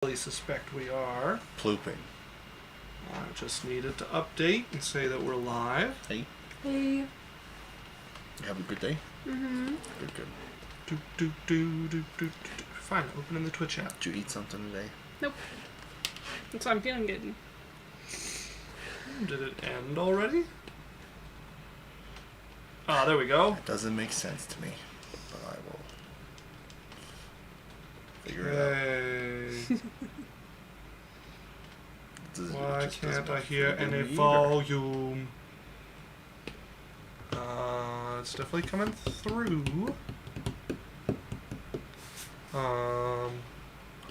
I suspect we are. Plooping. I just needed to update and say that we're live. Hey. Hey. You have a good day? Mm-hmm. Good. Fine, opening the Twitch app. Did you eat something today? Nope. That's why I'm feeling good. Did it end already? Ah, there we go. It doesn't make sense to me, but I will figure it out. Why can't I hear any volume? It's definitely coming through.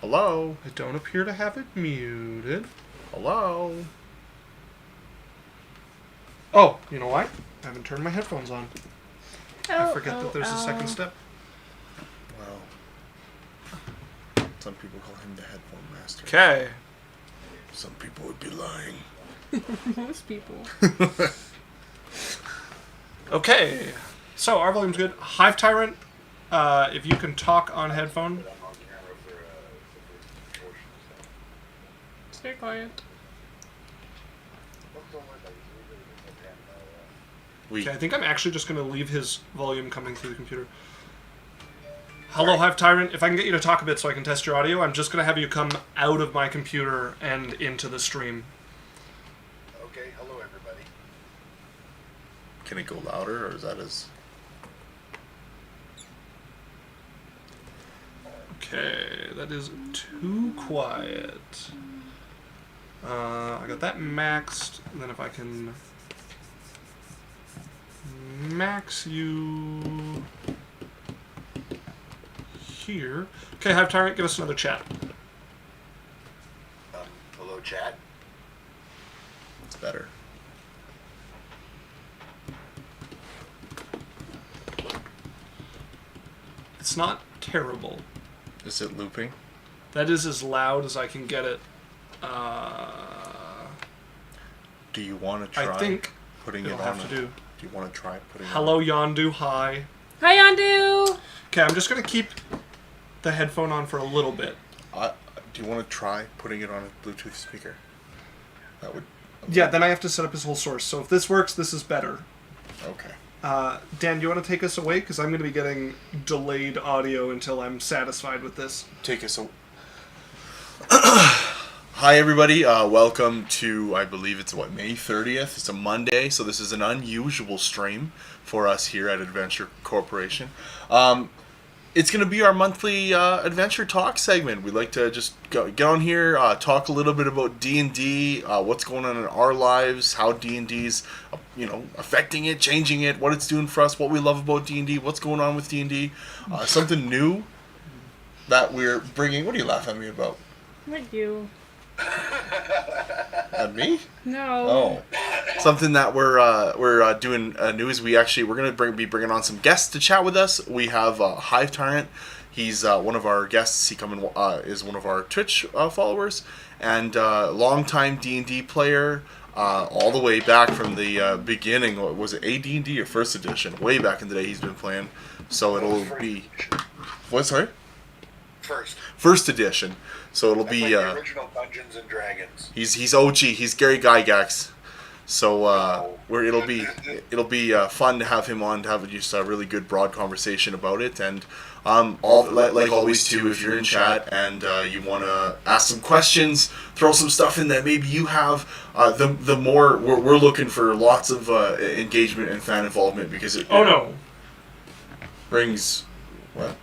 Hello? I don't appear to have it muted. Hello? Oh, you know why? I haven't turned my headphones on. I forget that there's a second step. Well, some people call him the headphone master. Okay. Some people would be lying. Most people. Okay. So, our volume's good. Hivetyrant, if you can talk on headphone. Stay quiet. Okay, I think I'm actually just going to leave his volume coming through the computer. Hello, Hivetyrant. If I can get you to talk a bit so I can test your audio, I'm just going to have you come out of my computer and into the stream. Okay, hello everybody. Can it go louder, or is that as... Okay, that is too quiet. I got that maxed, and then if I can max you here. Okay, Hivetyrant, give us another chat. Hello chat. It's better. It's not terrible. Is it looping? That is as loud as I can get it. Do you want to try I think putting it it'll on? have to do. Do you want to try putting it Hello, on? Yondu. Hi. Hi, Yandu! Okay, I'm just going to keep the headphone on for a little bit. Do you want to try putting it on a Bluetooth speaker? That would... Yeah, then I have to set up his whole source. So if this works, this is better. Okay. Dan, do you want to take us away? Because I'm going to be getting delayed audio until I'm satisfied with this. Take us away. Hi, everybody. Welcome to, I believe it's, May 30th? It's a Monday, so this is an unusual stream for us here at Adventure Corporation. It's going to be our monthly Adventure Talk segment. We'd like to just get on here, talk a little bit about D&D, what's going on in our lives, how D&D's, affecting it, changing it, what it's doing for us, what we love about D&D, what's going on with D&D, something new that we're bringing. What are you laughing at me about? What you? At me? No. Oh, something that we're doing new is we're gonna be bringing on some guests to chat with us. We have Hivetyrant. He's one of our guests. He is one of our Twitch followers and longtime D&D player. All the way back from the beginning. Was it AD&D or First Edition? Way back in the day, he's been playing. So it'll be what? Sorry. First Edition. So it'll be the original Dungeons and Dragons. He's OG. He's Gary Gygax. So it'll be fun to have him on, to have just a really good broad conversation about it. And like always too, if you're in chat and you want to ask some questions, throw some stuff in that maybe you have. The more we're looking for lots of engagement and fan involvement, because it brings what?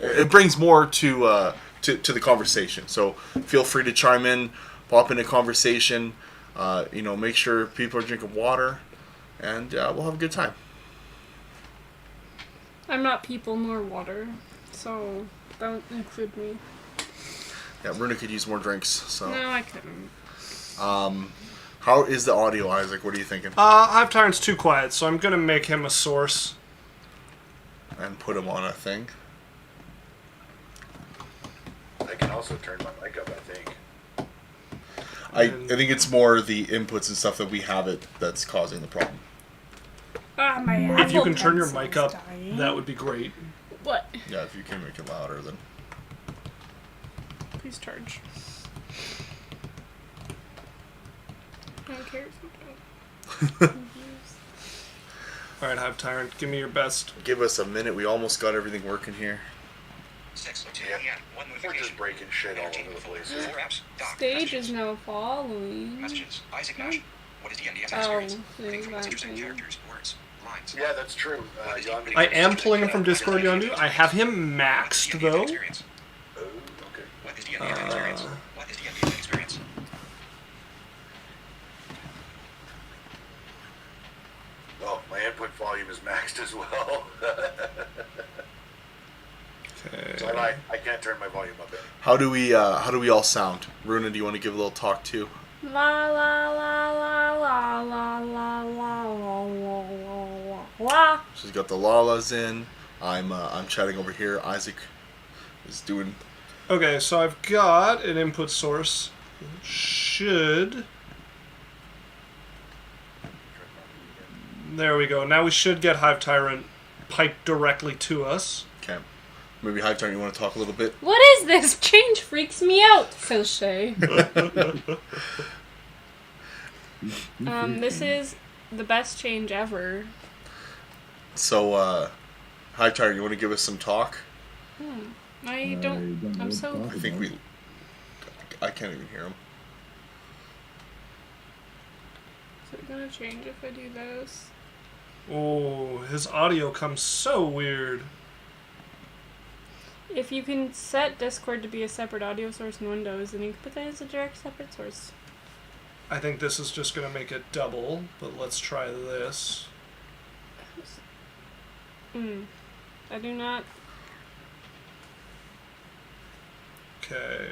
It brings more to the conversation. So feel free to chime in, pop in a conversation. Make sure people are drinking water, and we'll have a good time. I'm not people nor water, so don't include me. Yeah, Runa could use more drinks. So. No, I couldn't. How is the audio, Isaac? What are you thinking? Hivetyrant's too quiet, so I'm going to make him a source. And put him on a thing. I can also turn my mic up, I think. I think it's more the inputs and stuff that we have that's causing the problem. My If you can turn your Apple mic up, Pencil's dying. that would be great. What? Yeah, if you can make it louder, then. Please charge. I don't care if you don't. All right, Hivetyrant, give me your best. Give us a minute. We almost got everything working here. 6:02 Yeah. p.m. One We're notification. just breaking shit all Energy over the full. place. 4 apps. Doc. Stage Messages. is now following. Messages. Isaac Nash. What is DND's Oh, experience? yeah, Reading from that interesting thing. characters, words, lines. Yeah, that's true. Yondu. I am pulling him from Discord, Yondu. I have him maxed, though. Experience. Oh, okay. What is DND's experience? What is DND's experience? Oh, my input volume is maxed as well. So Okay. I can't turn my volume up any. How do we all sound? Runa, do you want to give a little talk too? La la la la la la la la la la la. She's got the lalas in. I'm chatting over here. Isaac is doing. Okay, so I've got an input source. Should... There we go. Now we should get Hivetyrant piped directly to us. Okay. Maybe Hivetyrant, you want to talk a little bit? What is this? Change freaks me out, says Shay. This is the best change ever. So, Hivetyrant, you want to give us some talk? I don't. I'm so. I think we. I can't even hear him. Is it gonna change if I do this? Oh, his audio comes so weird. If you can set Discord to be a separate audio source in Windows, then you can put that as a direct separate source. I think this is just going to make it double, but let's try this. I do not. Okay.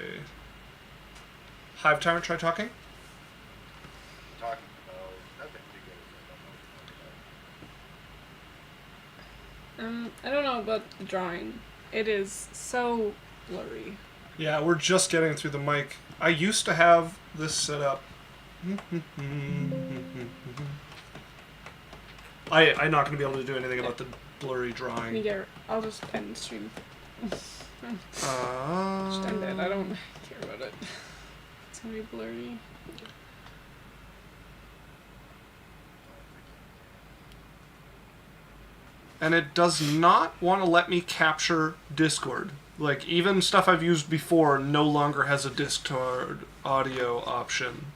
Hivetyrant, try talking. Talking about nothing because I don't know about the drawing. It is so blurry. Yeah, we're just getting through the mic. I used to have this set up. I'm not going to be able to do anything about the blurry drawing. I'll just end the stream. Just Uh, end it. I don't care about it. It's gonna be blurry. and it does not want to let me capture Discord. Like, even stuff I've used before no longer has a Discord audio option.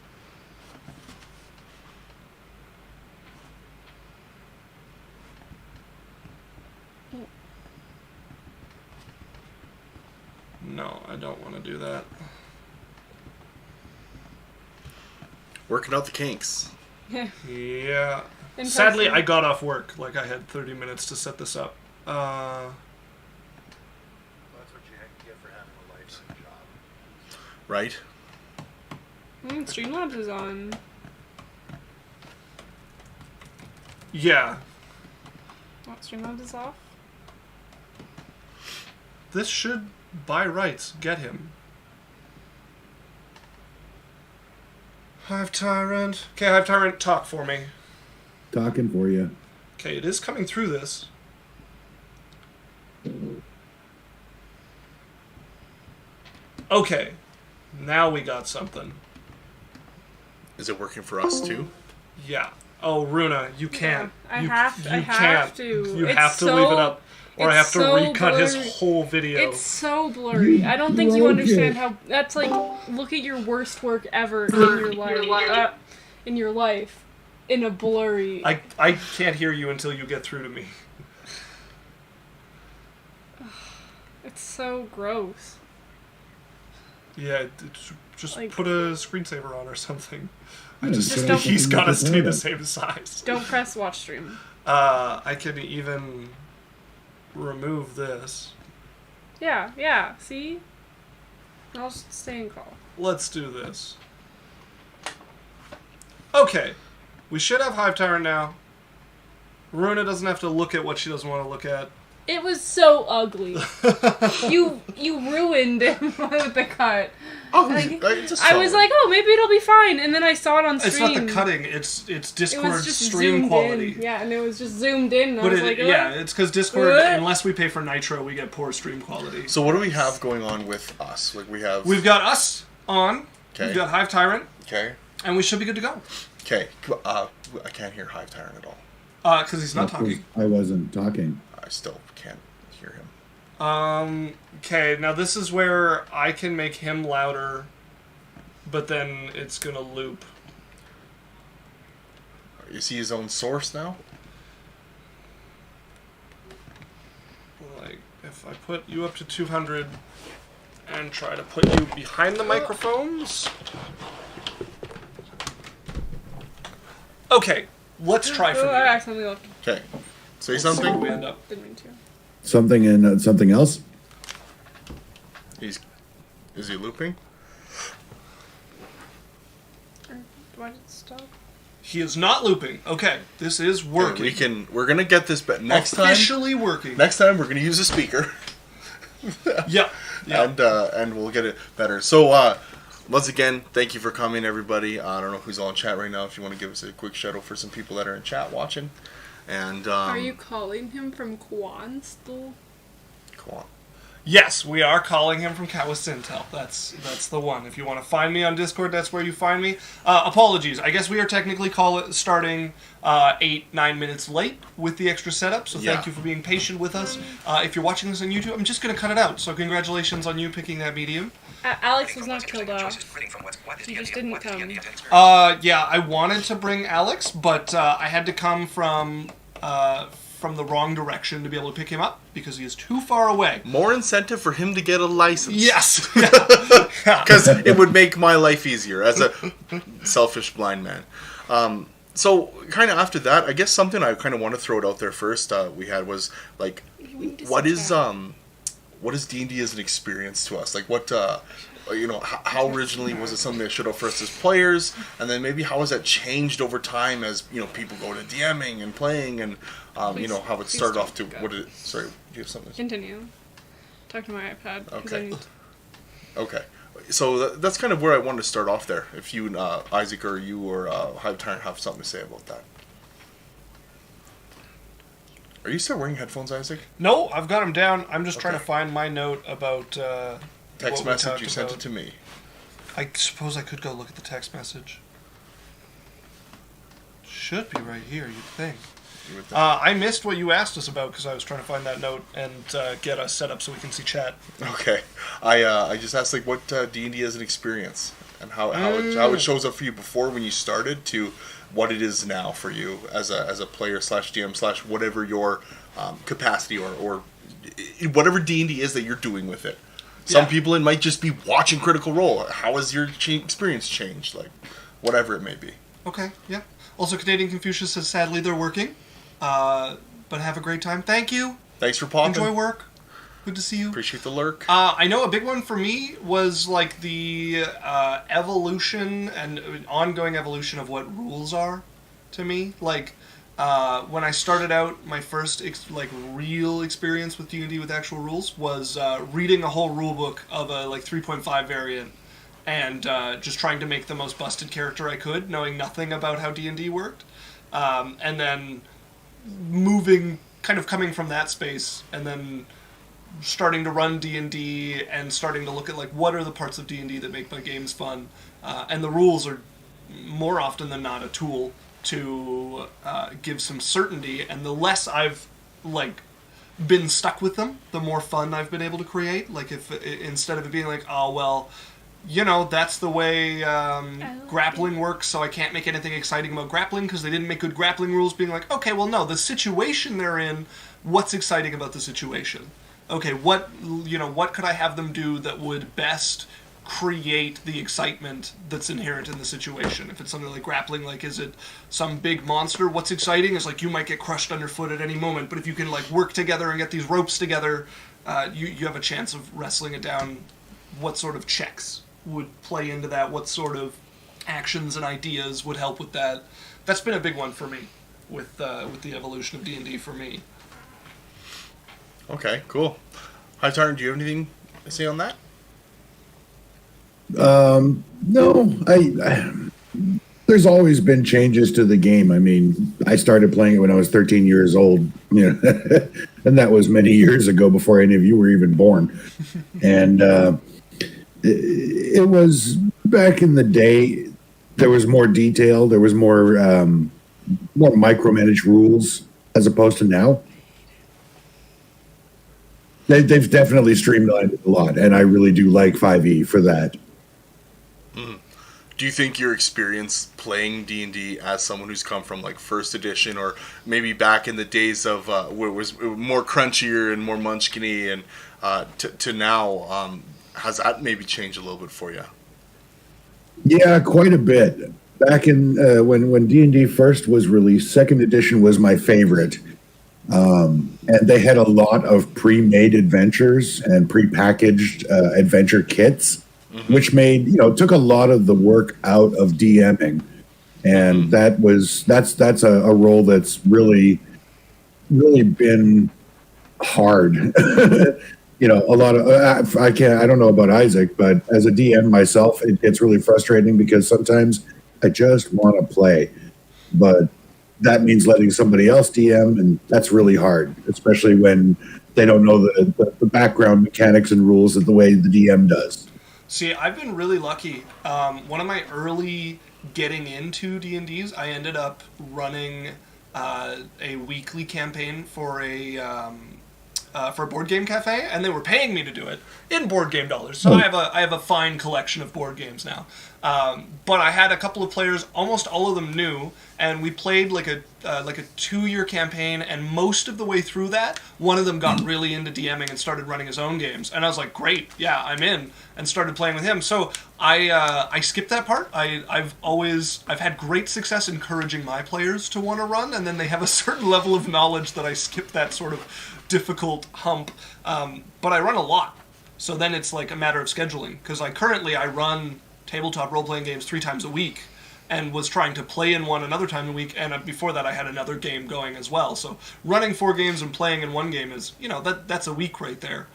No, I don't want to do that. Working out the kinks. Yeah. In Sadly, person. I got off work. Like, I had 30 minutes to set this up. that's what you get for having a life and a job. Right? Streamlabs is on. Yeah. What, Streamlabs is off? This should, by rights, get him. Hivetyrant. Okay, Hivetyrant, talk for me. Talking for you. Okay, it is coming through this. Okay. Now we got something. Is it working for us too? Yeah. Oh, Runa, you can't. I You have can't. to. You It's have to so- leave it up, or I have it's to so recut his blurry. whole video. It's so blurry. I don't think you broke understand it. how. That's like, look at your worst work ever in your life. In your life. In a blurry. I can't hear you until you get through to me. It's so gross. Yeah, just Like- put a screensaver on or something. Just don't- He's gotta stay the same size. Don't press watch stream. I can even remove this. Yeah, see? I'll just stay in call. Let's do this. Okay. We should have Hivetyrant now. Runa doesn't have to look at what she doesn't want to look at. It was so ugly. You ruined him with the cut. Oh, Like, it's a I was solid. like, oh, maybe it'll be fine, and then I saw it on It's stream. not the cutting. It's It Discord was just stream zoomed quality. in. Yeah, and it was just zoomed in. And I But was it, like, yeah, "Ugh." it's because Discord, What? unless we pay for Nitro, we get poor stream quality. So what do we have going on with us? Like we have. We've got us on. Okay. We've got Hivetyrant, Okay. and we should be good to go. Okay. I can't hear Hivetyrant at all. Because he's not talking. I wasn't talking. I still can't hear him. Okay, now this is where I can make him louder, but then it's gonna loop. Is he his own source now? Like, if I put you up to 200 and try to put you behind the microphones. Okay, let's try from Oh, I here. accidentally looked. Okay. Say See where we something. end up. Didn't mean to. Something and something else? Is he looping? Why did it stop? He is not looping. Okay, this is working. We're gonna get this better next time. Officially working. Next time we're gonna use a speaker. Yeah. And we'll get it better. So once again, thank you for coming, everybody. I don't know who's all in chat right now. If you want to give us a quick shout out for some people that are in chat watching, and Are you calling him from Quan still? come on. Yes, we are calling him from Kawasintel. That's the one. If you want to find me on Discord, that's where you find me. Apologies. I guess we are technically starting 8-9 minutes late with the extra setup, so Yeah. thank you for being patient with us. If you're watching this on YouTube, I'm just going to cut it out, so congratulations on you picking that medium. Alex was not killed off. He just didn't come. Yeah, I wanted to bring Alex, but I had to come from the wrong direction to be able to pick him up, because he is too far away. More incentive for him to get a license. Yes! Because it would make my life easier as a selfish blind man. So, kind of after that, I guess something I kind of want to throw it out there first. We had was like, what is D&D as an experience to us? Like, what how originally was it something that showed up for us as players, and then maybe how has that changed over time as people go to DMing and playing, and how it started off to what did it? Sorry, do you have something? Continue. Talk to my iPad. 'cause I Okay. need- Okay, so that's kind of where I wanted to start off there. If you, Isaac, or you, or Hivetyrant have something to say about that. Are you still wearing headphones, Isaac? No, I've got him down. I'm just trying to Okay. find my note about Text what we message talked you sent about. it to me. I suppose I could go look at the text message. Should be right here, you'd think. You would think. I missed what you asked us about because I was trying to find that note and get us set up so we can see chat. Okay, I just asked like what D&D as an experience and how it shows up for you before when you started to what it is now for you as a player / DM / whatever your capacity or whatever D&D is that you're doing with it. Some Yeah. people, it might just be watching Critical Role. How has your experience changed? Like, whatever it may be. Okay, yeah. Also, Canadian Confucius says sadly they're working, but have a great time. Thank you. Thanks for popping. Enjoy work. Good to see you. Appreciate the lurk. I know a big one for me was like the evolution and ongoing evolution of what rules are to me. Like when I started out, my first real experience with D&D with actual rules was reading a whole rule book of a 3.5 variant and just trying to make the most busted character I could, knowing nothing about how D&D worked, and then coming from that space, and then starting to run D&D and starting to look at what are the parts of D&D that make my games fun, and the rules are more often than not a tool to give some certainty, and the less I've been stuck with them, the more fun I've been able to create. If instead of it being oh well, that's the way grappling works, so I can't make anything exciting about grappling because they didn't make good grappling rules, being okay, well no, the situation they're in, what's exciting about the situation? Okay, what could I have them do that would best create the excitement that's inherent in the situation? If it's something like grappling, is it some big monster? What's exciting is you might get crushed underfoot at any moment, but if you can work together and get these ropes together, you have a chance of wrestling it down. What sort of checks would play into that? What sort of actions and ideas would help with that? That's been a big one for me with the evolution of D&D for me. Okay, cool. Hivetyrant, do you have anything to say on that? No, there's always been changes to the game. I mean, I started playing it when I was 13 years old, and that was many years ago before any of you were even born. And it was back in the day. There was more detail. There was more micromanaged rules as opposed to now. They've definitely streamlined it a lot, and I really do like 5e for that. Do you think your experience playing D&D as someone who's come from like first edition, or maybe back in the days of where it was more crunchier and more munchkiny, and to now, has that maybe changed a little bit for you? Yeah, quite a bit. Back in when D&D first was released, second edition was my favorite. And they had a lot of pre-made adventures and pre-packaged adventure kits, which took a lot of the work out of DMing. And that's a role that's really been hard. A lot of I don't know about Isaac, but as a DM myself, it gets really frustrating because sometimes I just want to play, but that means letting somebody else DM, and that's really hard, especially when they don't know the background mechanics and rules of the way the DM does. See, I've been really lucky. One of my early getting into D&Ds, I ended up running a weekly campaign for a board game cafe, and they were paying me to do it in board game dollars. So I have a fine collection of board games now. But I had a couple of players, almost all of them new, and we played like a 2-year campaign. And most of the way through that, one of them got really into DMing and started running his own games. And I was like, great, yeah, I'm in, and started playing with him. So I skipped that part. I've had great success encouraging my players to want to run, and then they have a certain level of knowledge that I skip that sort of difficult hump. But I run a lot, so then it's like a matter of scheduling, because I run tabletop role-playing games 3 times a week, and was trying to play in one another time a week, and before that I had another game going as well. So running 4 games and playing in one game is, that's a week right there.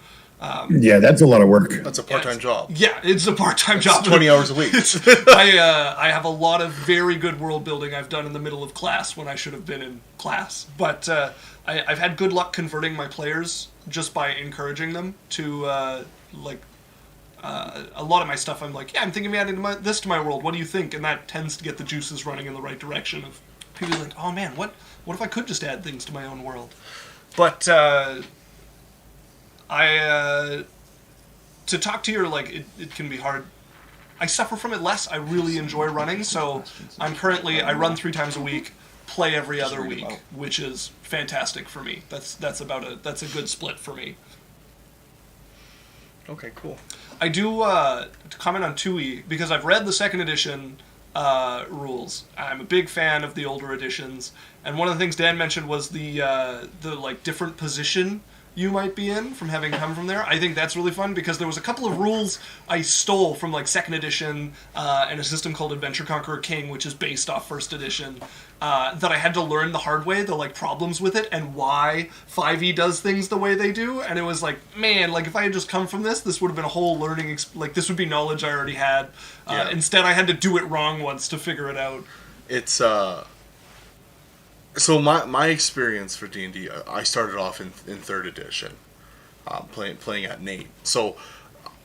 Yeah, that's a lot of work. That's a part-time job. Yeah, it's a part-time job. 20 hours a week. I have a lot of very good world building I've done in the middle of class when I should have been in class. But I've had good luck converting my players just by encouraging them to, a lot of my stuff I'm like, yeah, I'm thinking of adding this to my world. What do you think? And that tends to get the juices running in the right direction of people like, oh man, what if I could just add things to my own world? But to talk to you, it can be hard. I suffer from it less. I really enjoy running, so I run 3 times a week, play every other week, which is fantastic for me. That's a good split for me. Okay, cool. I do to comment on 2e because I've read the second edition rules. I'm a big fan of the older editions, and one of the things Dan mentioned was the different position you might be in from having come from there. I think that's really fun because there was a couple of rules I stole from second edition and a system called Adventure Conqueror King, which is based off first edition, that I had to learn the hard way, the problems with it and why 5e does things the way they do. And it was like, man, if I had just come from this would have been a whole learning, this would be knowledge I already had. Yeah. Instead I had to do it wrong once to figure it out. It's So my experience for D&D, I started off in 3rd edition, playing at Nate. So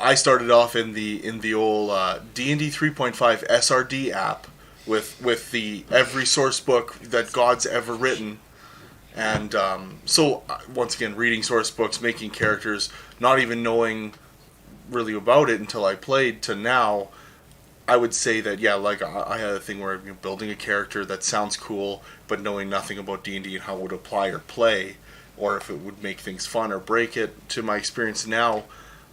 I started off in the old D&D 3.5 SRD app with the every source book that God's ever written, and so once again reading source books, making characters, not even knowing really about it until I played, to now. I would say that, yeah, I had a thing where I'm building a character that sounds cool, but knowing nothing about D&D and how it would apply or play, or if it would make things fun or break it. To my experience now,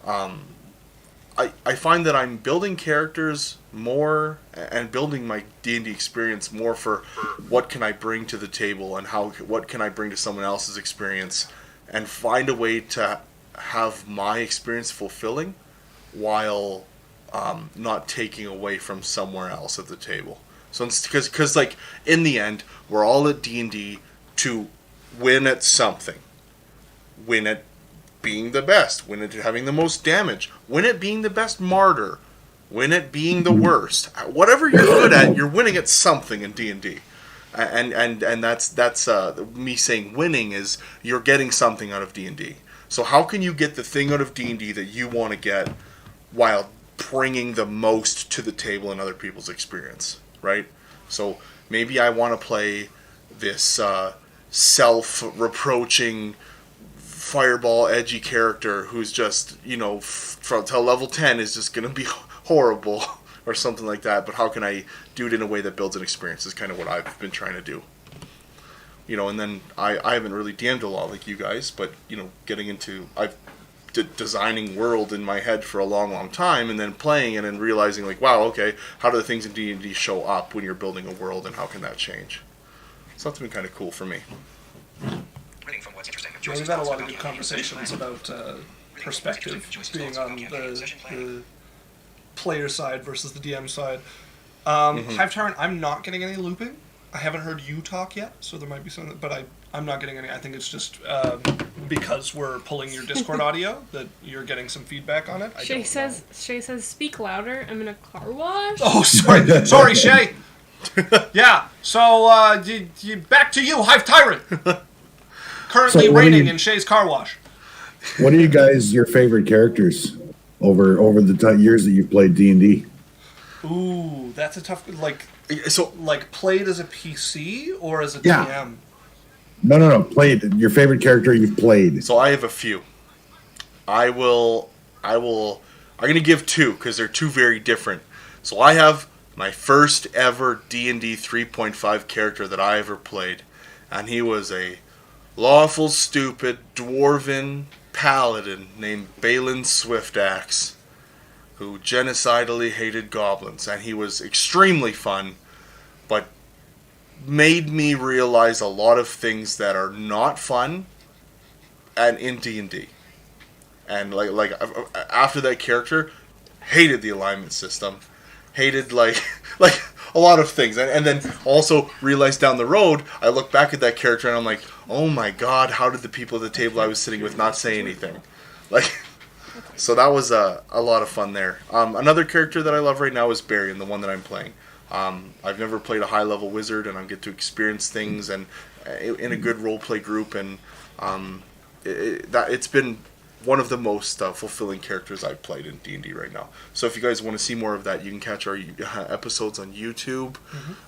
I find that I'm building characters more and building my D&D experience more for what can I bring to the table and what can I bring to someone else's experience, and find a way to have my experience fulfilling while not taking away from somewhere else at the table. So because in the end, we're all at D&D to win at something. Win at being the best, win it having the most damage, win it being the best martyr, win it being the worst. Whatever you're good at, you're winning at something in D&D. And that's me saying winning is you're getting something out of D&D. So how can you get the thing out of D&D that you want to get while bringing the most to the table in other people's experience, right? So maybe I want to play this self-reproaching fireball edgy character who's just, from till level 10 is just going to be horrible or something like that, but how can I do it in a way that builds an experience is kind of what I've been trying to do. And then I haven't really DM'd a lot like you guys, but, getting into, I've designing world in my head for a long, long time, and then playing it and realizing, like, wow, okay, how do the things in D&D show up when you're building a world, and how can that change? So that's been kind of cool for me. Reading from what's interesting. Yeah, we've had a lot of good conversations about perspective being on the player side versus the DM side. Hivetyrant, I'm not getting any looping. I haven't heard you talk yet, so there might be something, but I'm not getting any. I think it's just because we're pulling your Discord audio that you're getting some feedback on it. Shay says, speak louder. I'm in a car wash. Oh, sorry, Shay. Yeah. So back to you, Hivetyrant. Currently So what do raining you- in Shay's car wash. What are you guys your favorite characters over the years that you've played D&D? Ooh, that's a tough. So Like played as a PC or as a Yeah. DM? No. Played your favorite character you've played. So I have a few. I'm going to give two because they're two very different. So I have my first ever D&D 3.5 character that I ever played, and he was a lawful stupid dwarven paladin named Balin Swiftaxe, who genocidally hated goblins, and he was extremely fun, but made me realize a lot of things that are not fun and in D&D. And like after that character, hated the alignment system, hated like a lot of things, and then also realized down the road, I look back at that character and I'm like, oh my god, how did the people at the table I was sitting with not say anything? So that was a lot of fun there. Another character that I love right now is Barian, the one that I'm playing. I've never played a high-level wizard, and I get to experience things and in a good role-play group, and it's been one of the most fulfilling characters I've played in D&D right now. So if you guys want to see more of that, you can catch our episodes on YouTube.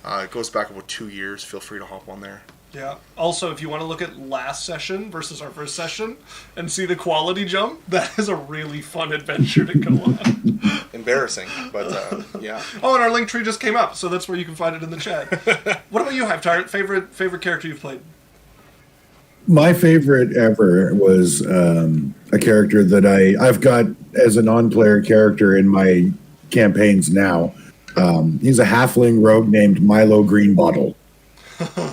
It goes back about 2 years. Feel free to hop on there. Yeah. Also, if you want to look at last session versus our first session and see the quality jump, that is a really fun adventure to go on. Embarrassing, but yeah. Oh, and our link tree just came up, so that's where you can find it in the chat. What about you, Hivetyrant? Favorite character you've played? My favorite ever was a character that I've got as a non-player character in my campaigns now. He's a halfling rogue named Milo Greenbottle.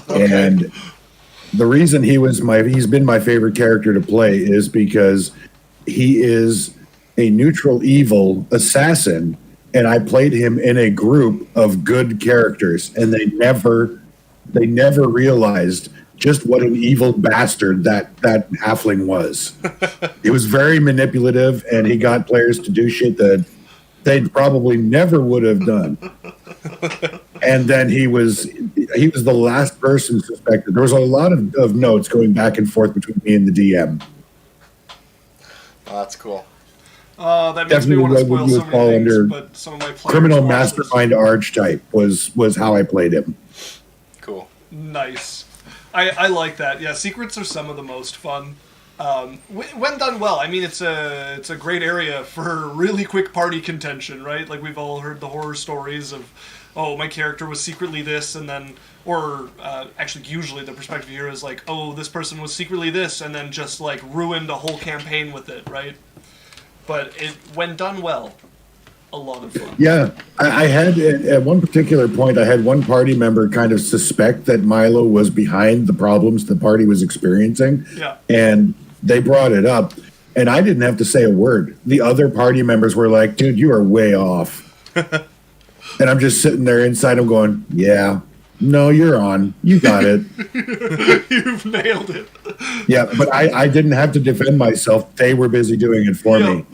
Okay. And the reason he's been my favorite character to play is because he is a neutral evil assassin, and I played him in a group of good characters, and they never realized just what an evil bastard that halfling was. He was very manipulative, and he got players to do shit that they probably never would have done. And then he was the last person suspected. There was a lot of notes going back and forth between me and the DM. Oh, that's cool. That makes me want to spoil so many things, but some of my players criminal watch mastermind archetype was how I played him. Cool. Nice. I like that. Yeah, secrets are some of the most fun. When done well, I mean, it's a great area for really quick party contention, right? Like, we've all heard the horror stories of, oh, my character was secretly this, and then, or actually, usually the perspective here is like, oh, this person was secretly this, and then just like ruined a whole campaign with it, right? But when done well, a lot of fun. Yeah, I had at one particular point, I had one party member kind of suspect that Milo was behind the problems the party was experiencing. Yeah. And they brought it up, and I didn't have to say a word. The other party members were like, dude, you are way off. And I'm just sitting there inside, I'm going, yeah, No, you're on. You got it. You've nailed it. Yeah, but I didn't have to defend myself. They were busy doing it for me.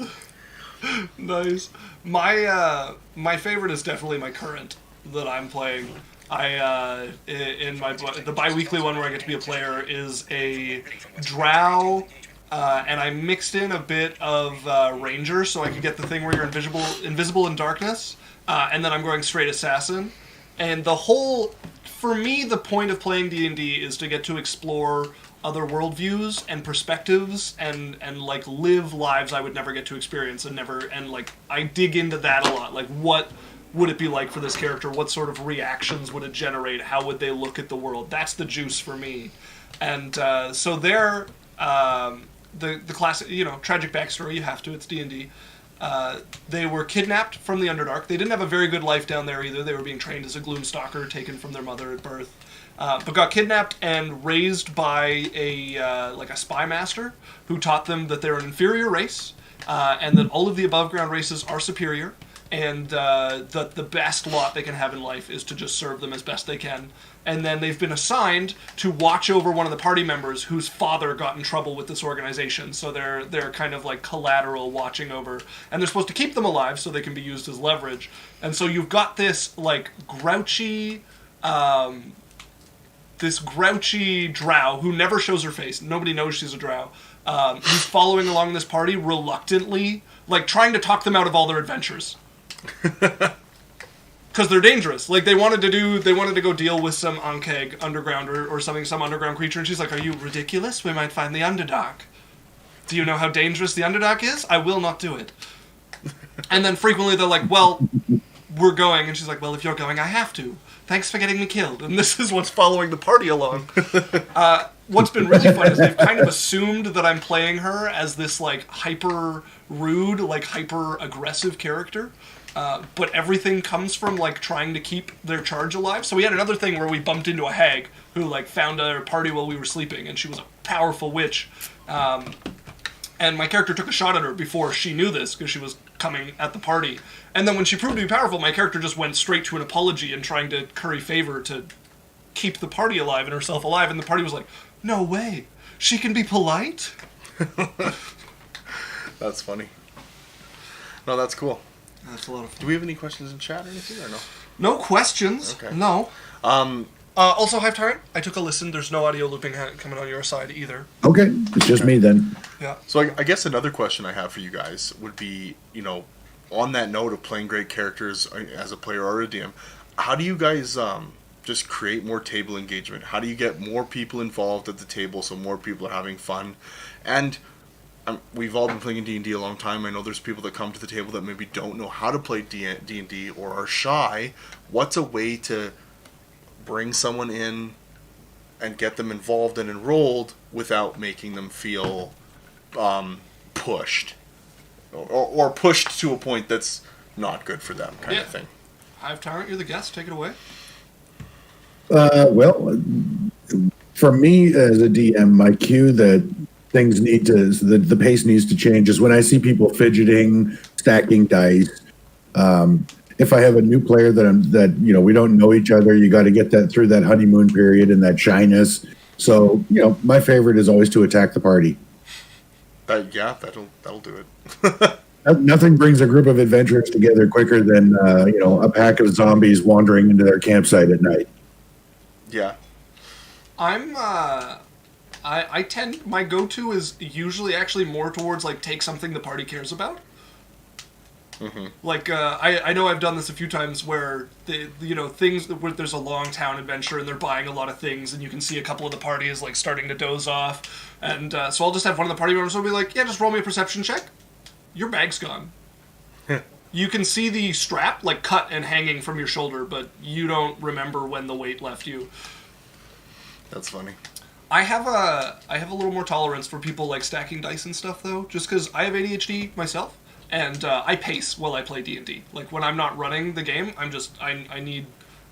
Nice. My favorite is definitely my current that I'm playing. In the bi-weekly one where I get to be a player is a drow, and I mixed in a bit of ranger so I could get the thing where you're invisible in darkness, and then I'm going straight assassin. And for me, the point of playing D&D is to get to explore other worldviews and perspectives and like live lives I would never get to experience and like I dig into that a lot. Like, what would it be like for this character? What sort of reactions would it generate? How would they look at the world? That's the juice for me. And so they're the classic, tragic backstory. You have to. It's D&D. They were kidnapped from the Underdark. They didn't have a very good life down there either. They were being trained as a gloomstalker, taken from their mother at birth. But got kidnapped and raised by a spy master who taught them that they're an inferior race, and that all of the above ground races are superior, and that the best lot they can have in life is to just serve them as best they can. And then they've been assigned to watch over one of the party members whose father got in trouble with this organization. So they're kind of like collateral watching over, and they're supposed to keep them alive so they can be used as leverage. And so you've got this like grouchy. This grouchy drow who never shows her face. Nobody knows she's a drow. Who's following along this party reluctantly, like trying to talk them out of all their adventures. Because they're dangerous. Like they wanted to go deal with some Ankeg underground or something, some underground creature, and she's like, "Are you ridiculous? We might find the Underdark. Do you know how dangerous the Underdark is? I will not do it." And then frequently they're like, "Well, we're going," and she's like, "Well, if you're going, I have to. Thanks for getting me killed." And this is what's following the party along. What's been really fun is they've kind of assumed that I'm playing her as this like hyper rude, like hyper aggressive character. But everything comes from like trying to keep their charge alive. So we had another thing where we bumped into a hag who like found our party while we were sleeping, and she was a powerful witch. And my character took a shot at her before she knew this because she was coming at the party. And then when she proved to be powerful, my character just went straight to an apology and trying to curry favor to keep the party alive and herself alive. And the party was like, "No way. She can be polite?" That's funny. No, that's cool. That's a lot of fun. Do we have any questions in chat or anything, or no? No questions. Okay. No. Also, Hivetyrant, I took a listen. There's no audio looping coming on your side either. Okay, it's just me then. Yeah. So I guess another question I have for you guys would be, on that note of playing great characters as a player or a DM, how do you guys just create more table engagement? How do you get more people involved at the table so more people are having fun? And we've all been playing D&D a long time. I know there's people that come to the table that maybe don't know how to play D&D or are shy. What's a way to bring someone in and get them involved and enrolled without making them feel pushed or pushed to a point that's not good for them, kind of thing? Hivetyrant, you're the guest. Take it away. Well, for me as a DM, my cue that things the pace needs to change is when I see people fidgeting, stacking dice. If I have a new player that we don't know each other, you got to get that through that honeymoon period and that shyness. So my favorite is always to attack the party. That'll do it. Nothing brings a group of adventurers together quicker than a pack of zombies wandering into their campsite at night. Yeah. My go-to is usually actually more towards like take something the party cares about. Mm-hmm. Like I know I've done this a few times where things where there's a long town adventure and they're buying a lot of things and you can see a couple of the party is like starting to doze off, and so I'll just have one of the party members will be like, "Yeah, just roll me a perception check. Your bag's gone." You can see the strap like cut and hanging from your shoulder, but you don't remember when the weight left you. That's funny. I have a little more tolerance for people like stacking dice and stuff though, just because I have ADHD myself, and I pace while I play D&D. Like when I'm not running the game, I need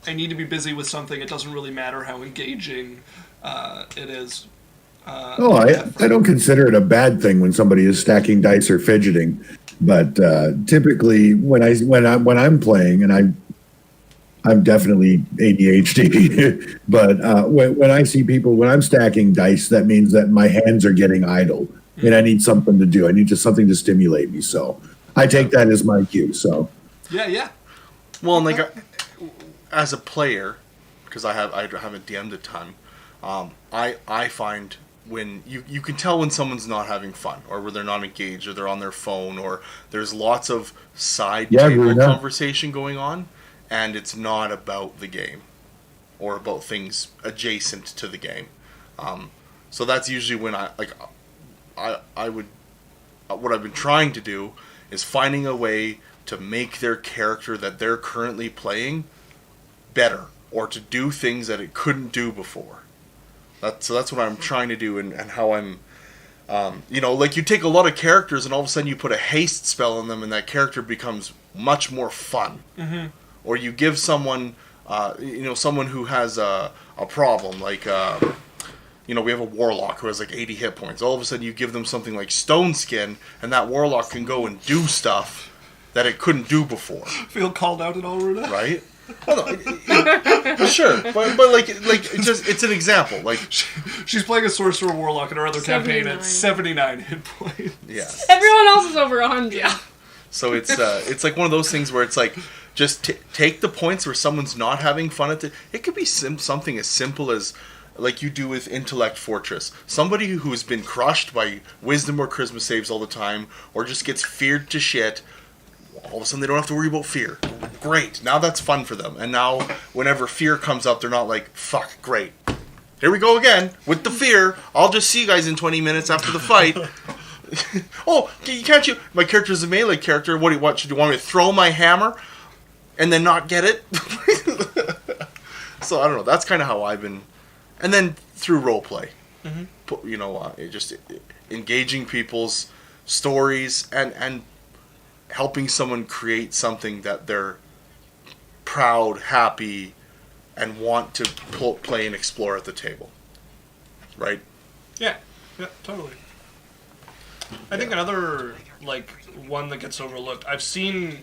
to be busy with something. It doesn't really matter how engaging it is. I don't consider it a bad thing when somebody is stacking dice or fidgeting, but typically when I'm playing and I'm definitely ADHD. But when I see people, when I'm stacking dice, that means that my hands are getting idle and I need something to do. I need just something to stimulate me. So I take that as my cue. So Yeah. Well, and like as a player, because I haven't DM'd a ton, I find when you can tell when someone's not having fun or where they're not engaged or they're on their phone or there's lots of side table Runa. conversation going on, and it's not about the game or about things adjacent to the game. So that's usually when I would what I've been trying to do is finding a way to make their character that they're currently playing better or to do things that it couldn't do before. So that's what I'm trying to do and how I'm, like you take a lot of characters and all of a sudden you put a haste spell on them and that character becomes much more fun. Mm-hmm. Or you give someone, someone who has a problem, like, we have a warlock who has like 80 hit points. All of a sudden you give them something like Stone Skin and that warlock can go and do stuff that it couldn't do before. Feel called out at all, Runa? Right? Sure, but like it's an example. Like she's playing a sorcerer warlock in her other campaign at 79 hit points. Yes. Everyone else is over 100. Yeah. So it's like one of those things where it's like just take the points where someone's not having fun at it. It could be something as simple as like you do with Intellect Fortress. Somebody who's been crushed by Wisdom or Charisma saves all the time, or just gets feared to shit. All of a sudden they don't have to worry about fear. Great. Now that's fun for them. And now whenever fear comes up, they're not like, fuck, great. Here we go again with the fear. I'll just see you guys in 20 minutes after the fight. Oh, can't you? My character's a melee character. What should you want me to throw my hammer and then not get it? So I don't know. That's kind of how I've been. And then through roleplay. Mm-hmm. Just engaging people's stories and helping someone create something that they're proud, happy, and want to play and explore at the table. Right? Yeah, totally. I think another, one that gets overlooked, I've seen,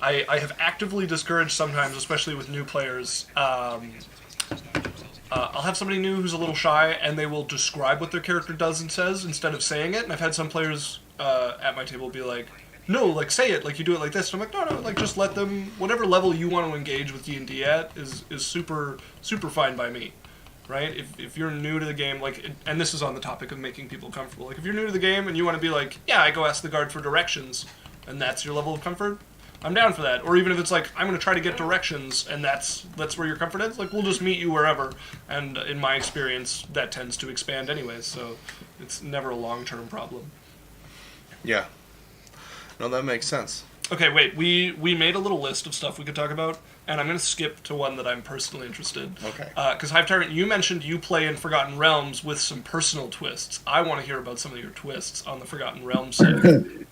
I have actively discouraged sometimes, especially with new players, I'll have somebody new who's a little shy, and they will describe what their character does and says instead of saying it, and I've had some players at my table be like, no, say it, you do it like this. And I'm like, no, just let them, whatever level you want to engage with D&D at is super, super fine by me, right? If you're new to the game, and this is on the topic of making people comfortable, if you're new to the game and you want to be like, yeah, I go ask the guard for directions, and that's your level of comfort, I'm down for that. Or even if it's I'm going to try to get directions, and that's where your comfort is, we'll just meet you wherever, and in my experience, that tends to expand anyways, so it's never a long-term problem. Yeah. No, that makes sense. Okay, wait. We made a little list of stuff we could talk about, and I'm going to skip to one that I'm personally interested. Okay. Because Hivetyrant, you mentioned you play in Forgotten Realms with some personal twists. I want to hear about some of your twists on the Forgotten Realms side.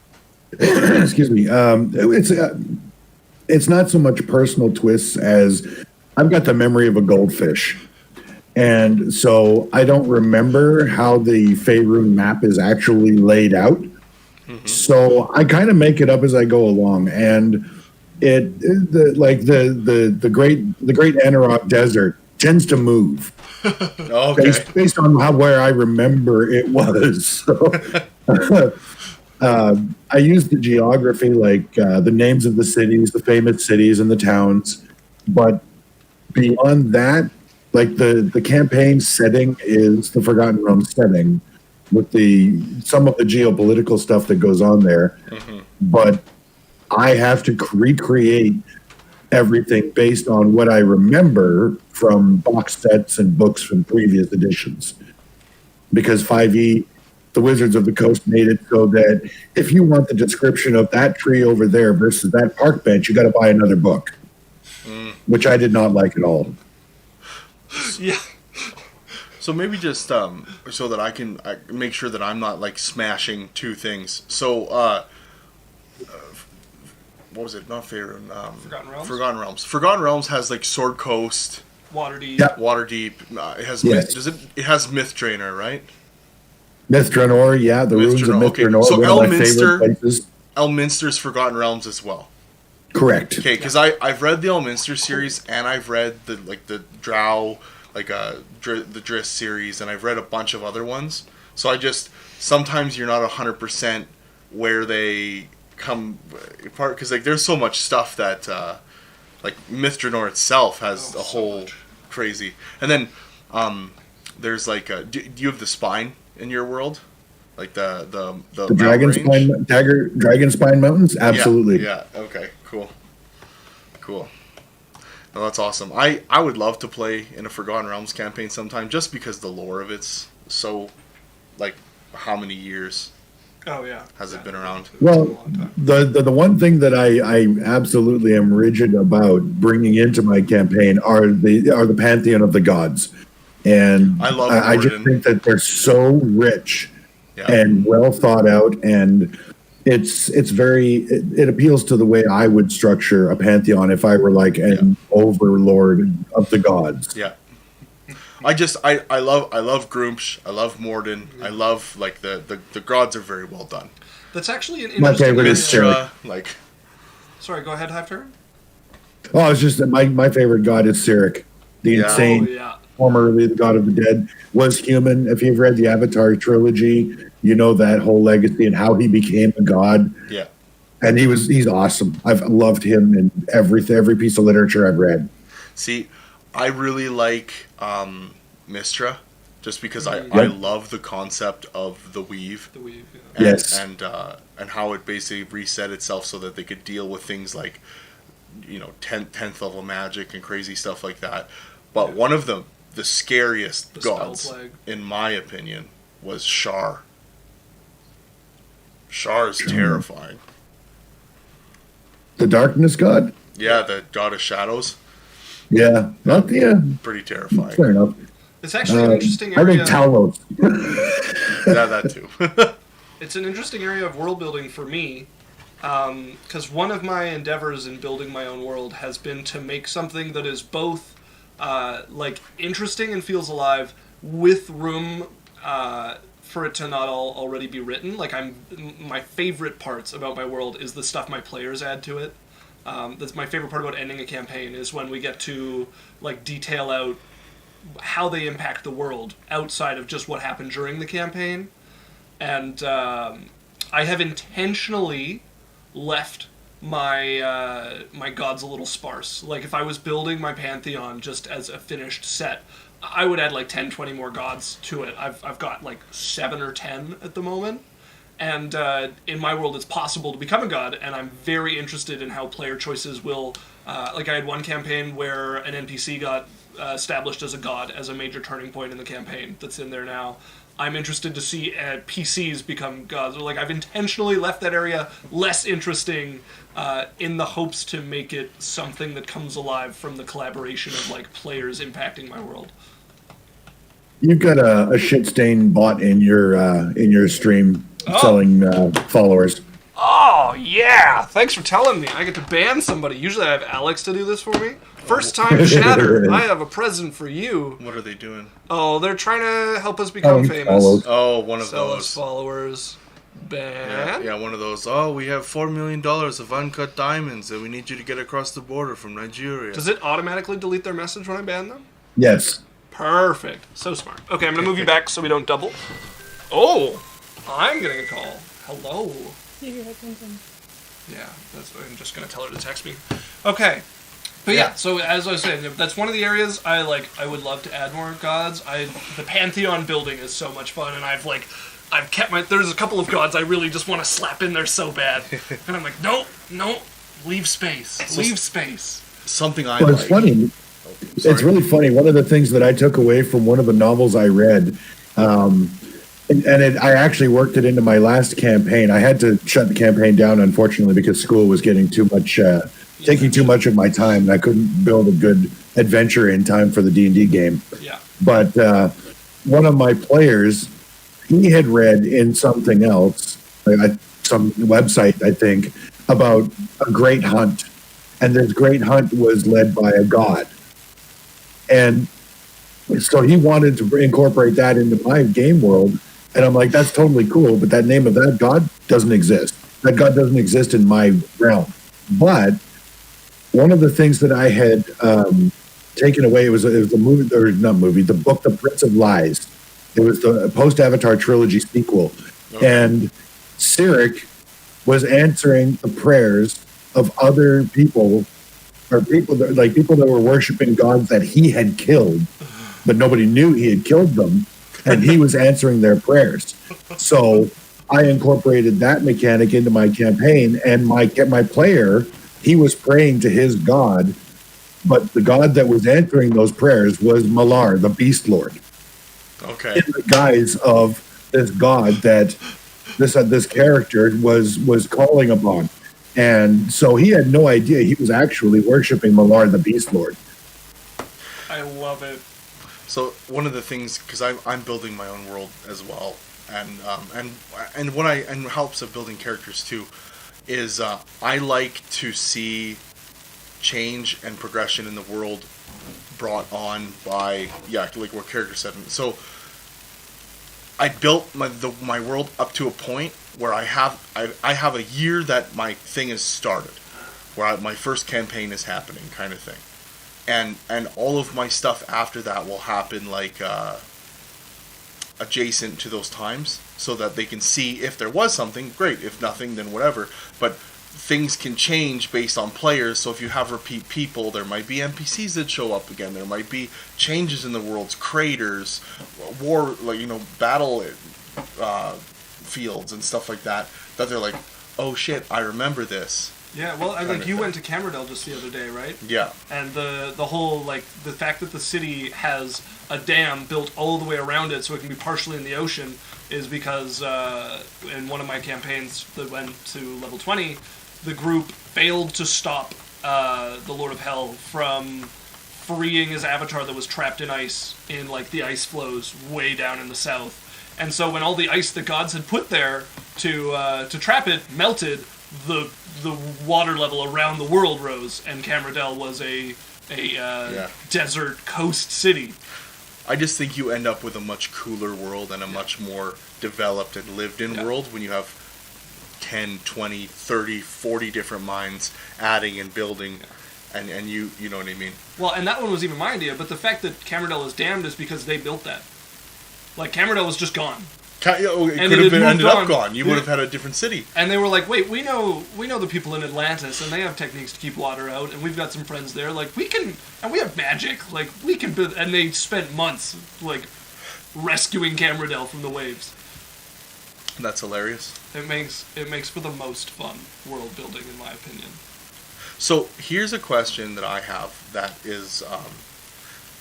Excuse me. It's not so much personal twists as I've got the memory of a goldfish. And so I don't remember how the Faerun map is actually laid out. So I kind of make it up as I go along, and the great Anarok Desert tends to move. Okay. Based on where I remember it was. So, I use the geography, the names of the cities, the famous cities and the towns, but beyond that, the campaign setting is the Forgotten Realms setting, with some of the geopolitical stuff that goes on there. Mm-hmm. But I have to recreate everything based on what I remember from box sets and books from previous editions. Because 5e, the Wizards of the Coast made it so that if you want the description of that tree over there versus that park bench, you got to buy another book, which I did not like at all. Yeah. So maybe just so that I can make sure that I'm not smashing two things. So what was it? Not Faerun. Forgotten Realms. Forgotten Realms. Forgotten Realms has Sword Coast, Waterdeep. Yep. Waterdeep. It has yes. It has Myth Draenor, right? Myth Draenor, yeah, the ruins of Myth Draenor. So one of my favorite places. Elminster's Forgotten Realms as well. Correct. Okay, because I've read the Elminster series and I've read the Drow, the Driss series, and I've read a bunch of other ones. So I just sometimes you're not 100% where they come apart because there's so much stuff that Mithranor itself has a whole crazy. And then there's do you have the spine in your world? Like the Dragon Spine Mountains? Absolutely. Yeah. Okay. Cool. No, that's awesome. I would love to play in a Forgotten Realms campaign sometime, just because the lore of it's so, how many years has it been around? Well, the one thing that I absolutely am rigid about bringing into my campaign are the pantheon of the gods, and I just think that they're so rich and well thought out, and it appeals to the way I would structure a pantheon if I were an overlord of the gods. Yeah. I love Groomsh. I love Morden. I love the gods are very well done. That's actually an My interesting favorite is Cyric. Sorry, go ahead, Hivetyrant. Oh, it's just that my favorite god is Cyric, the insane formerly the god of the dead, was human. If you've read the Avatar trilogy, you know that whole legacy and how he became a god. Yeah. And he's awesome. I've loved him in every piece of literature I've read. See, I really like Mistra, just because I love the concept of the weave. The weave, Yes. And how it basically reset itself so that they could deal with things like 10th level magic and crazy stuff like that. But one of the scariest gods, in my opinion, was Shar. Shar is terrifying. The darkness god? Yeah, the god of shadows. Yeah. Pretty terrifying. Fair enough. It's actually an interesting area. I think Talos. Yeah, that too. It's an interesting area of world building for me, because one of my endeavors in building my own world has been to make something that is both interesting and feels alive, with room for it to not already be written. My favorite parts about my world is the stuff my players add to it. That's my favorite part about ending a campaign, is when we get to detail out how they impact the world outside of just what happened during the campaign. And I have intentionally left my my gods a little sparse. If I was building my pantheon just as a finished set, I would add 10, 20 more gods to it. I've got 7 or 10 at the moment. And in my world, it's possible to become a god, and I'm very interested in how player choices will... I had one campaign where an NPC got established as a god, as a major turning point in the campaign that's in there now. I'm interested to see PCs become gods. I've intentionally left that area less interesting in the hopes to make it something that comes alive from the collaboration of players impacting my world. You've got a shit stain bot in your stream selling followers. Oh, yeah! Thanks for telling me. I get to ban somebody. Usually I have Alex to do this for me. First time Shatter, I have a present for you. What are they doing? Oh, they're trying to help us become famous. One of Sell those. us followers. Ban? Yeah, one of those. Oh, we have $4 million of uncut diamonds that we need you to get across the border from Nigeria. Does it automatically delete their message when I ban them? Yes. Perfect. So smart. Okay, I'm going to move you back so we don't double. Oh! I'm getting a call. Hello. See your headphones on. Yeah, I'm just going to tell her to text me. Okay. But yeah, so as I was saying, that's one of the areas I would love to add more gods. The Pantheon building is so much fun, and I've kept there's a couple of gods I really just want to slap in there so bad. And I'm like, no, leave space. Leave space. Something I Well, it's funny. It's really funny. One of the things that I took away from one of the novels I read, I actually worked it into my last campaign. I had to shut the campaign down, unfortunately, because school was getting too much, taking too much of my time, and I couldn't build a good adventure in time for the D&D game. Yeah. But one of my players, he had read in something else, some website, I think, about a great hunt. And this great hunt was led by a god. And so he wanted to incorporate that into my game world. And I'm like, that's totally cool, but that name of that god doesn't exist. That god doesn't exist in my realm. But one of the things that I had taken away, it was the movie, or not movie, the book, The Prince of Lies. It was the post-Avatar trilogy sequel. Okay. And Cyric was answering the prayers of other people, or people that were worshiping gods that he had killed, but nobody knew he had killed them, and he was answering their prayers. So I incorporated that mechanic into my campaign, and my player, he was praying to his god, but the god that was answering those prayers was Malar, the Beast Lord, Okay. in the guise of this god that this character was calling upon. And so he had no idea he was actually worshiping Malar, the Beast Lord. I love it. So one of the things, because I'm building my own world as well, and what and helps of building characters too, is I like to see change and progression in the world brought on by like what character said. So I built my world up to a point where I have a year that my thing is started, where my first campaign is happening, kind of thing, and all of my stuff after that will happen like adjacent to those times, so that they can see if there was something, great. If nothing, then whatever. But things can change based on players. So if you have repeat people, there might be NPCs that show up again. There might be changes in the worlds, craters, war, battle fields and stuff like that. That they're like, oh shit, I remember this. Yeah, well, like you went to Camerdell just the other day, right? Yeah. And the whole, like, the fact that the city has a dam built all the way around it so it can be partially in the ocean is because in one of my campaigns that went to level 20, the group failed to stop the Lord of Hell from freeing his avatar that was trapped in ice in, like, the ice flows way down in the south. And so when all the ice the gods had put there to trap it melted, the water level around the world rose, and Camerdell was a desert coast city. I just think you end up with a much cooler world and a much more developed and lived in world when you have 10, 20, 30, 40 different minds adding and building, and you know what I mean. Well, and that one was even my idea, but the fact that Camerdell is damned is because they built that. Like, Camerdell was just gone. It could have ended up gone. You would have had a different city. And they were like, wait, we know the people in Atlantis, and they have techniques to keep water out, and we've got some friends there. Like, we can, and we have magic. Like, we can build, and they spent months, like, rescuing Camerdell from the waves. That's hilarious. It makes for the most fun world building, in my opinion. So here's a question that I have that is,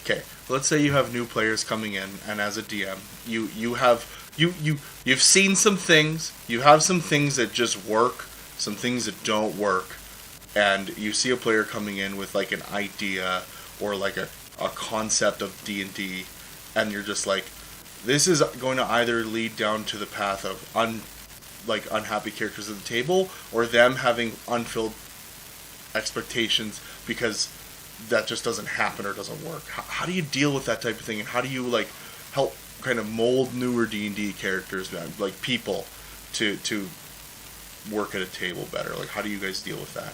okay, let's say you have new players coming in, and as a DM, you've seen some things, you have some things that just work, some things that don't work, and you see a player coming in with like an idea or like a concept of D&D, and you're just like, this is going to either lead down to the path of unhappy characters at the table, or them having unfilled expectations because that just doesn't happen or doesn't work. How do you deal with that type of thing, and how do you like help kind of mold newer D&D characters, like people, to work at a table better? Like, how do you guys deal with that?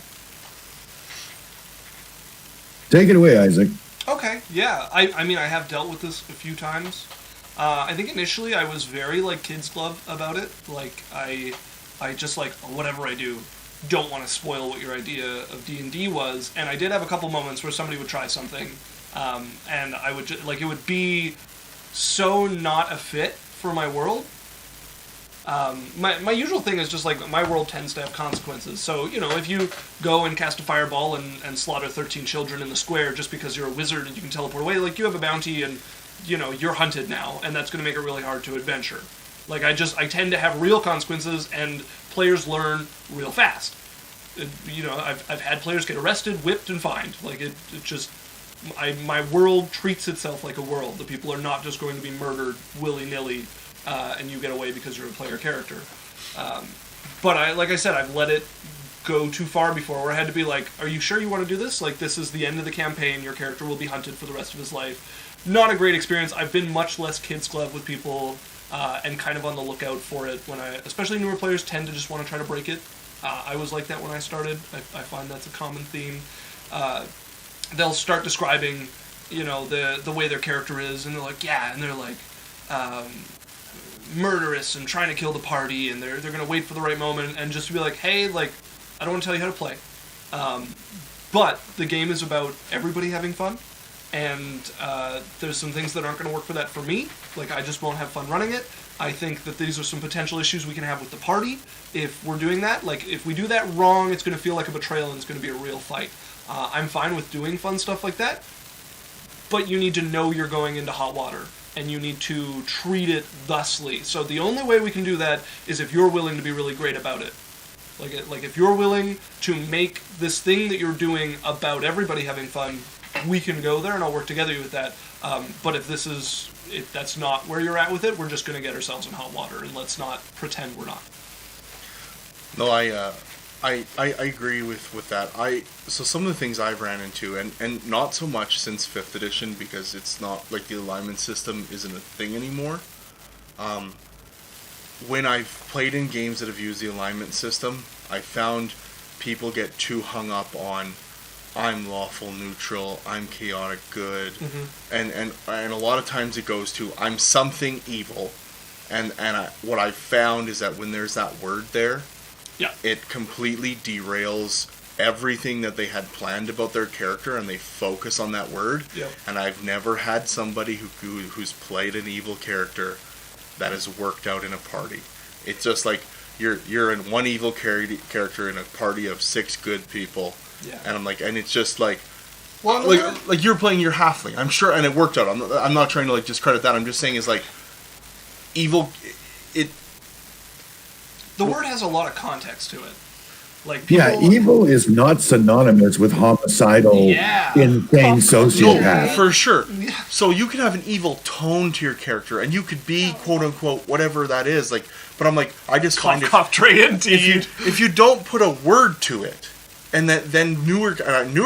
Take it away, Isaac. Okay, yeah. I mean, I have dealt with this a few times. I think initially I was very, like, kid's glove about it. Like, I just, like, whatever I do, don't want to spoil what your idea of D&D was. And I did have a couple moments where somebody would try something, and I would just, like, it would be so not a fit for my world. My usual thing is just, like, my world tends to have consequences. So, you know, if you go and cast a fireball and slaughter 13 children in the square just because you're a wizard and you can teleport away, like, you have a bounty and, you know, you're hunted now, and that's going to make it really hard to adventure. Like, I tend to have real consequences, and players learn real fast. You know, I've had players get arrested, whipped, and fined. Like, it just... my world treats itself like a world. The people are not just going to be murdered willy-nilly, and you get away because you're a player character. But like I said, I've let it go too far before, where I had to be like, are you sure you want to do this? Like, this is the end of the campaign. Your character will be hunted for the rest of his life. Not a great experience. I've been much less kid's glove with people, and kind of on the lookout for it when especially newer players tend to just want to try to break it. I was like that when I started. I find that's a common theme. they'll start describing, the way their character is, and they're like, yeah, and they're like, murderous and trying to kill the party, and they're gonna wait for the right moment, and just to be like, hey, like, I don't want to tell you how to play, but the game is about everybody having fun, and there's some things that aren't going to work for that for me. Like, I just won't have fun running it. I think that these are some potential issues we can have with the party if we're doing that. Like, if we do that wrong, it's going to feel like a betrayal and it's going to be a real fight. I'm fine with doing fun stuff like that, but you need to know you're going into hot water, and you need to treat it thusly. So the only way we can do that is if you're willing to be really great about it. Like if you're willing to make this thing that you're doing about everybody having fun, we can go there, and I'll work together with that. But if that's not where you're at with it, we're just going to get ourselves in hot water, and let's not pretend we're not. No, I agree with that. So some of the things I've ran into, and not so much since 5th edition, because it's not like the alignment system isn't a thing anymore. When I've played in games that have used the alignment system, I found people get too hung up on I'm lawful neutral, I'm chaotic good, and a lot of times it goes to I'm something evil, and what I've found is that when there's that word there, yeah, it completely derails everything that they had planned about their character, and they focus on that word. Yep. And I've never had somebody who's played an evil character that has worked out in a party. It's just like you're in one evil character in a party of 6 good people. Yeah. And I'm like, and it's just like, well, like you're playing your halfling. I'm sure, and it worked out. I'm not trying to like discredit that. I'm just saying is like, evil. The word has a lot of context to it. Like evil is not synonymous with homicidal, insane sociopath. No, for sure. So you can have an evil tone to your character, and you could be quote unquote whatever that is. Like, but I'm like, I just find it. Trey, indeed. If you don't put a word to it, and then newer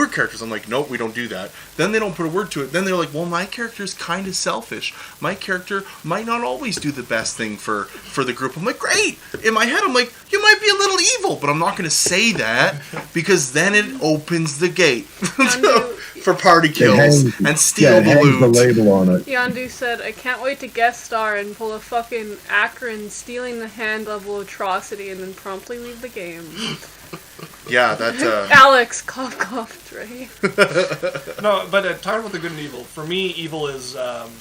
characters, I'm like, nope, we don't do that. Then they don't put a word to it. Then they're like, well, my character is kind of selfish. My character might not always do the best thing for the group. I'm like, great. In my head, I'm like, you might be a little evil, but I'm not going to say that because then it opens the gate for party kills and steal the loot. The label on it. Yandu said, I can't wait to guest star and pull a fucking Akron stealing the hand level atrocity and then promptly leave the game. Yeah, that. Alex, cough, cough, Trey. No, but talking about the good and evil, for me, evil is not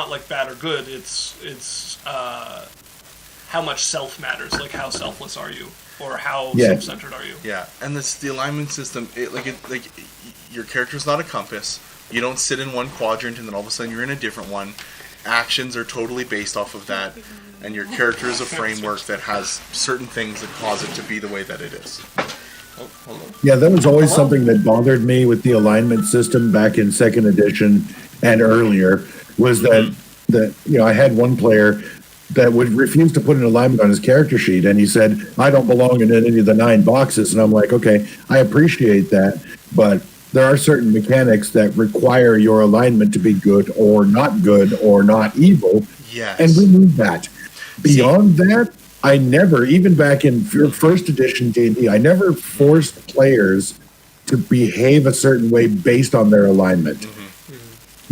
like bad or good. It's how much self matters. Like, how selfless are you, or how self-centered are you? Yeah, and the alignment system. Your character's not a compass. You don't sit in one quadrant and then all of a sudden you're in a different one. Actions are totally based off of that. And your character is a framework that has certain things that cause it to be the way that it is. Oh, hello. Yeah, that was always something that bothered me with the alignment system back in 2nd edition and earlier, was that I had one player that would refuse to put an alignment on his character sheet, and he said, I don't belong in any of the 9 boxes. And I'm like, okay, I appreciate that, but there are certain mechanics that require your alignment to be good or not evil. Yes. And we need that. Beyond that, I never, even back in 1st edition D&D, I never forced players to behave a certain way based on their alignment,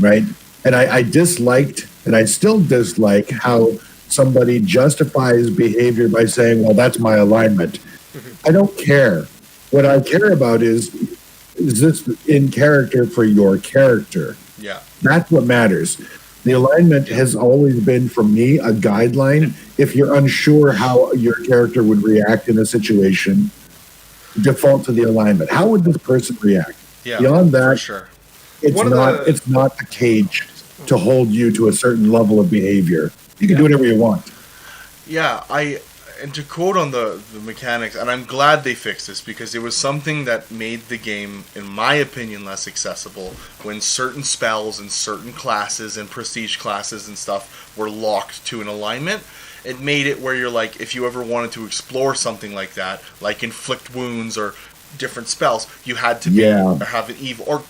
right? And I disliked, and I still dislike, how somebody justifies behavior by saying, well, that's my alignment. I don't care. What I care about is this in character for your character? Yeah. That's what matters. The alignment has always been, for me, a guideline. If you're unsure how your character would react in a situation, default to the alignment. How would this person react? Yeah, beyond that, for sure. It's not a cage to hold you to a certain level of behavior. You can do whatever you want. Yeah, and to quote on the mechanics, and I'm glad they fixed this, because it was something that made the game, in my opinion, less accessible when certain spells and certain classes and prestige classes and stuff were locked to an alignment. It made it where you're like, if you ever wanted to explore something like that, like inflict wounds or different spells, you had to have an evil or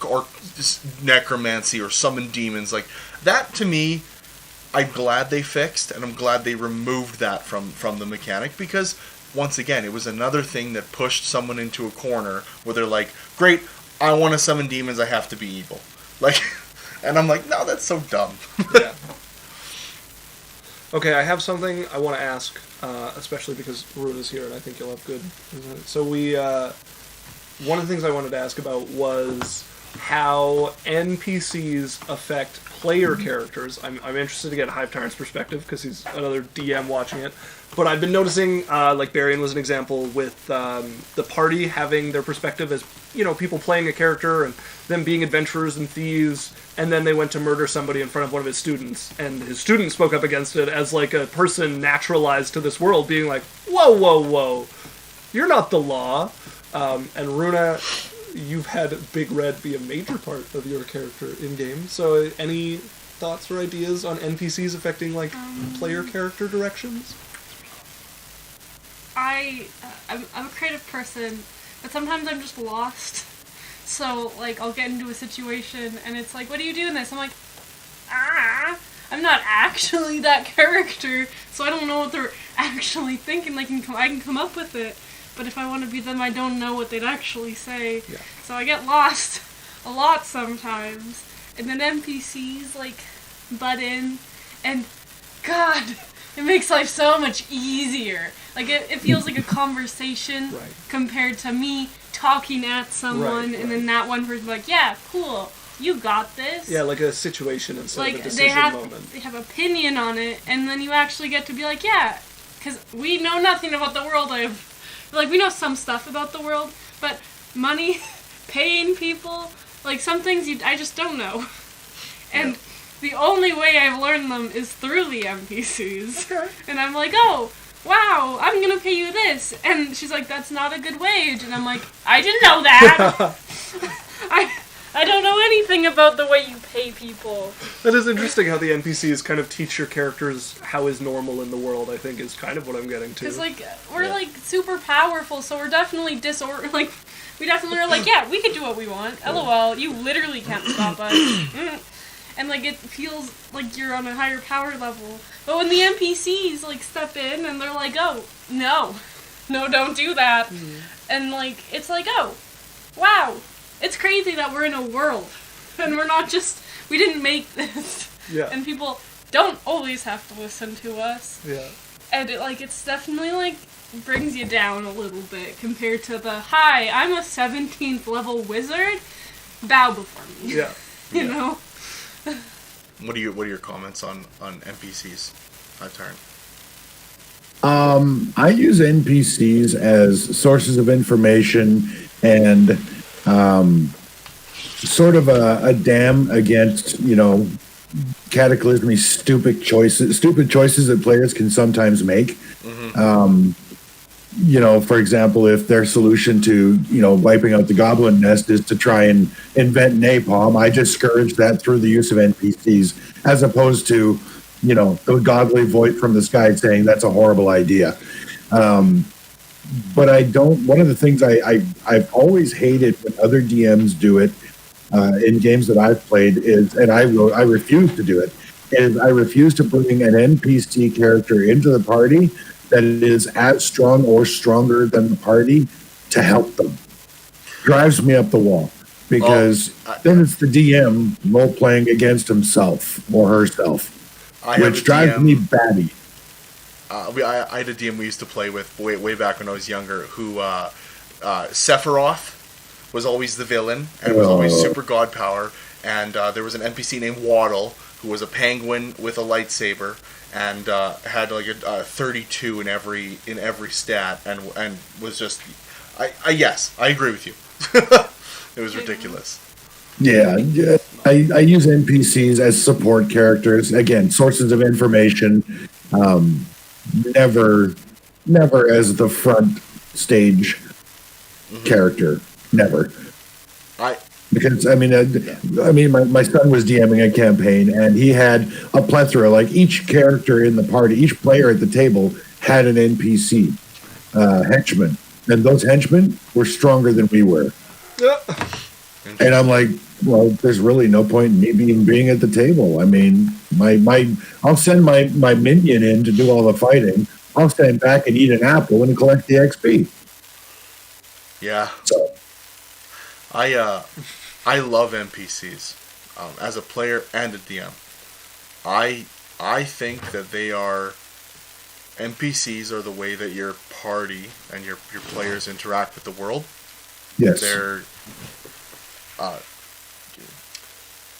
just necromancy or summon demons. Like that, to me, I'm glad they fixed, and I'm glad they removed that from the mechanic, because once again, it was another thing that pushed someone into a corner where they're like, great, I want to summon demons, I have to be evil. Like, and I'm like, no, that's so dumb. Yeah. Okay, I have something I want to ask, especially because Runa's here, and I think you'll have good. So one of the things I wanted to ask about was how NPCs affect player characters. I'm interested to get Hivetyrant's perspective because he's another DM watching it. But I've been noticing, like Barian was an example, with the party having their perspective as, people playing a character and them being adventurers and thieves, and then they went to murder somebody in front of one of his students, and his student spoke up against it as like a person naturalized to this world, being like, whoa, whoa, whoa, you're not the law. And Runa, you've had Big Red be a major part of your character in-game, so any thoughts or ideas on NPCs affecting, like, player character directions? I'm a creative person, but sometimes I'm just lost. So, like, I'll get into a situation, and it's like, what do you do in this? I'm like, I'm not actually that character, so I don't know what they're actually thinking. Like, I can come up with it, but if I want to be them, I don't know what they'd actually say. Yeah. So I get lost a lot sometimes. And then NPCs, like, butt in, and God, it makes life so much easier. Like, it feels like a conversation Right. compared to me talking at someone, Right, and then that one person like, yeah, cool, you got this. Yeah, like a situation instead Like, of a decision moment. they have opinion on it, and then you actually get to be like, yeah, because we know nothing about the world. We know some stuff about the world, but money, paying people, like, some things I just don't know. And the only way I've learned them is through the NPCs. Okay. And I'm like, oh, wow, I'm gonna pay you this. And she's like, that's not a good wage. And I'm like, I didn't know that. I don't know anything about the way you pay people. That is interesting how the NPCs kind of teach your characters how is normal in the world, I think, is kind of what I'm getting to. Because, like, we're, like, super powerful, so we're definitely we definitely are like, yeah, we can do what we want. LOL, you literally can't stop us. And, like, it feels like you're on a higher power level. But when the NPCs, like, step in and they're like, oh, no, don't do that. Mm-hmm. And, like, it's like, oh, wow, it's crazy that we're in a world. And we're not just, we didn't make this. Yeah. And people don't always have to listen to us. Yeah. And it's definitely, like, brings you down a little bit compared to the, hi, I'm a 17th level wizard, bow before me. Yeah. You know? What are your comments on NPCs, Hivetyrant? I use NPCs as sources of information and sort of a dam against, cataclysmic stupid choices that players can sometimes make. Mm-hmm. For example, if their solution to, wiping out the goblin nest is to try and invent napalm, I discourage that through the use of NPCs, as opposed to, the godly voice from the sky saying that's a horrible idea. But one of the things I've always hated when other DMs do it in games that I've played is, and I refuse to do it, is I refuse to bring an NPC character into the party that is as strong or stronger than the party to help them. Drives me up the wall, because then it's the DM role-playing against himself or herself, which drives me batty. I had a DM we used to play with way back when I was younger, who Sephiroth was always the villain and was always super god power, and there was an NPC named Waddle who was a penguin with a lightsaber and had like a 32 in every stat and was just yes, I agree with you. It was ridiculous. Yeah, I use NPCs as support characters, again, sources of information. Never as the front stage character. Never. Because my son was DMing a campaign, and he had a plethora. Like, each character in the party, each player at the table had an NPC henchman, and those henchmen were stronger than we were. And I'm like, well, there's really no point in me being at the table. I mean, I'll send my minion in to do all the fighting, I'll stand back and eat an apple and collect the XP. Yeah. So, I love NPCs as a player and a DM. I think that they are NPCs are the way that your party and your players interact with the world. yes. They're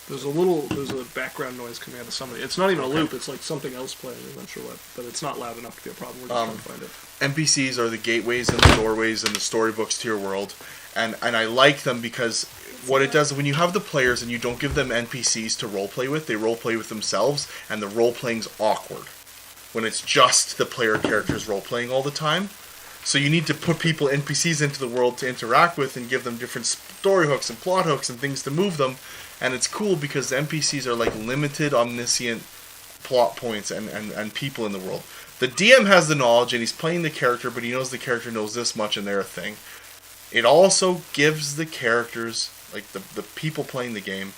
There's a background noise coming out of somebody. It's not even a loop. It's like something else playing. I'm not sure what, but it's not loud enough to be a problem. We're just trying to find it. NPCs are the gateways and the doorways and the storybooks to your world, and I like them because what it does when you have the players and you don't give them NPCs to roleplay with, they roleplay with themselves, and the roleplaying's awkward when it's just the player characters roleplaying all the time. So you need to put people, NPCs, into the world to interact with and give them different story hooks and plot hooks and things to move them. And it's cool because the NPCs are like limited, omniscient plot points and people in the world. The DM has the knowledge and he's playing the character, but he knows the character knows this much and they're a thing. It also gives the characters, like the people playing the game,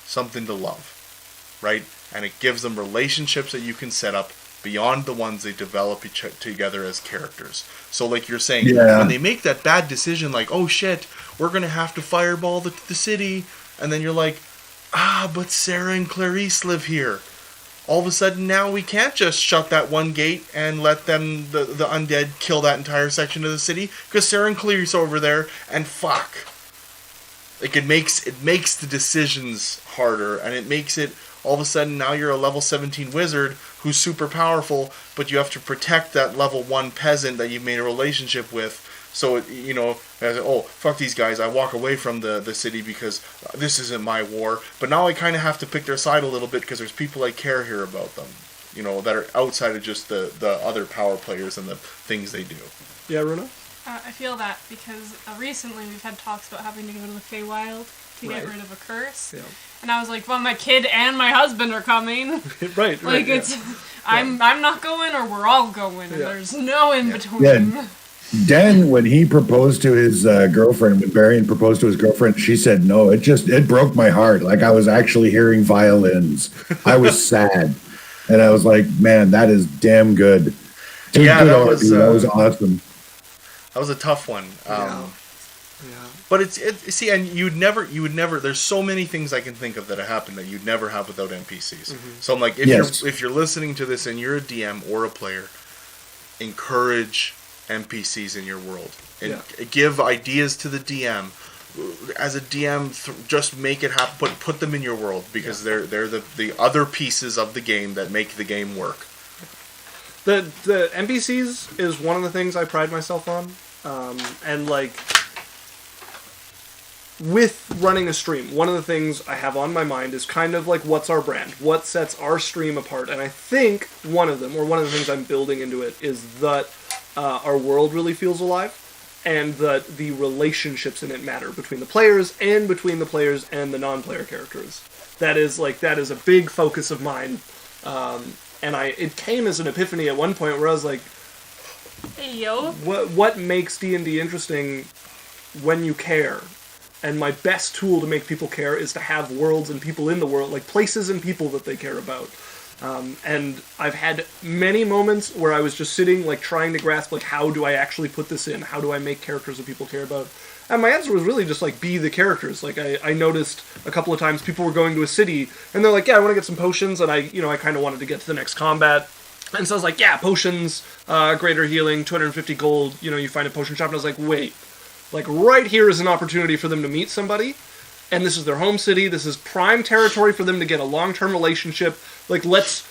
something to love, right? And it gives them relationships that you can set up beyond the ones they develop together as characters. So like you're saying, Yeah. when they make that bad decision, like, oh shit, we're going to have to fireball the city, and then you're like, but Sarah and Clarice live here. All of a sudden now we can't just shut that one gate and let them, the undead, kill that entire section of the city, because Sarah and Clarice are over there, and fuck. Like it makes the decisions harder, and it makes it, all of a sudden now you're a level 17 wizard who's super powerful, but you have to protect that level 1 peasant that you've made a relationship with. So, oh, fuck these guys, I walk away from the city because this isn't my war. But now I kind of have to pick their side a little bit because there's people I care here about them, that are outside of just the other power players and the things they do. Yeah, Runa? I feel that because recently we've had talks about having to go to the Feywild to Right. get rid of a curse. Yeah. And I was like, well, my kid and my husband are coming. Right. Like, yeah. it's... I'm not going or we're all going. And Yeah. there's no in between. Yeah. Dan, when he proposed to his girlfriend, when Varian proposed to his girlfriend, she said no. It broke my heart. Like I was actually hearing violins. I was sad. And I was like, man, that is damn good. Dude, Yeah, good that on was, you. That was awesome. That was a tough one. Yeah. But see, and you would never, there's so many things I can think of that have happened that you'd never have without NPCs. So I'm like, if you're listening to this and you're a DM or a player, encourage NPCs in your world and give ideas to the DM. As a DM, just make it happen. Put them in your world because they're the other pieces of the game that make the game work. The NPCs is one of the things I pride myself on, and like with running a stream, one of the things I have on my mind is kind of like what's our brand, what sets our stream apart, and I think one of the things I'm building into it is that our world really feels alive, and that the relationships in it matter between the players and between the players and the non-player characters. That is a big focus of mine. And it came as an epiphany at one point where I was like, Hey, yo. what makes D&D interesting when you care? And my best tool to make people care is to have worlds and people in the world, like places and people that they care about. And I've had many moments where I was just sitting, like, trying to grasp, like, how do I actually put this in? How do I make characters that people care about? And my answer was really just, like, be the characters. Like, I noticed a couple of times people were going to a city, and they're like, yeah, I want to get some potions, and I kind of wanted to get to the next combat. And so I was like, yeah, potions, greater healing, 250 gold, you find a potion shop, and I was like, wait. Like, right here is an opportunity for them to meet somebody, and this is their home city, this is prime territory for them to get a long-term relationship. Like, let's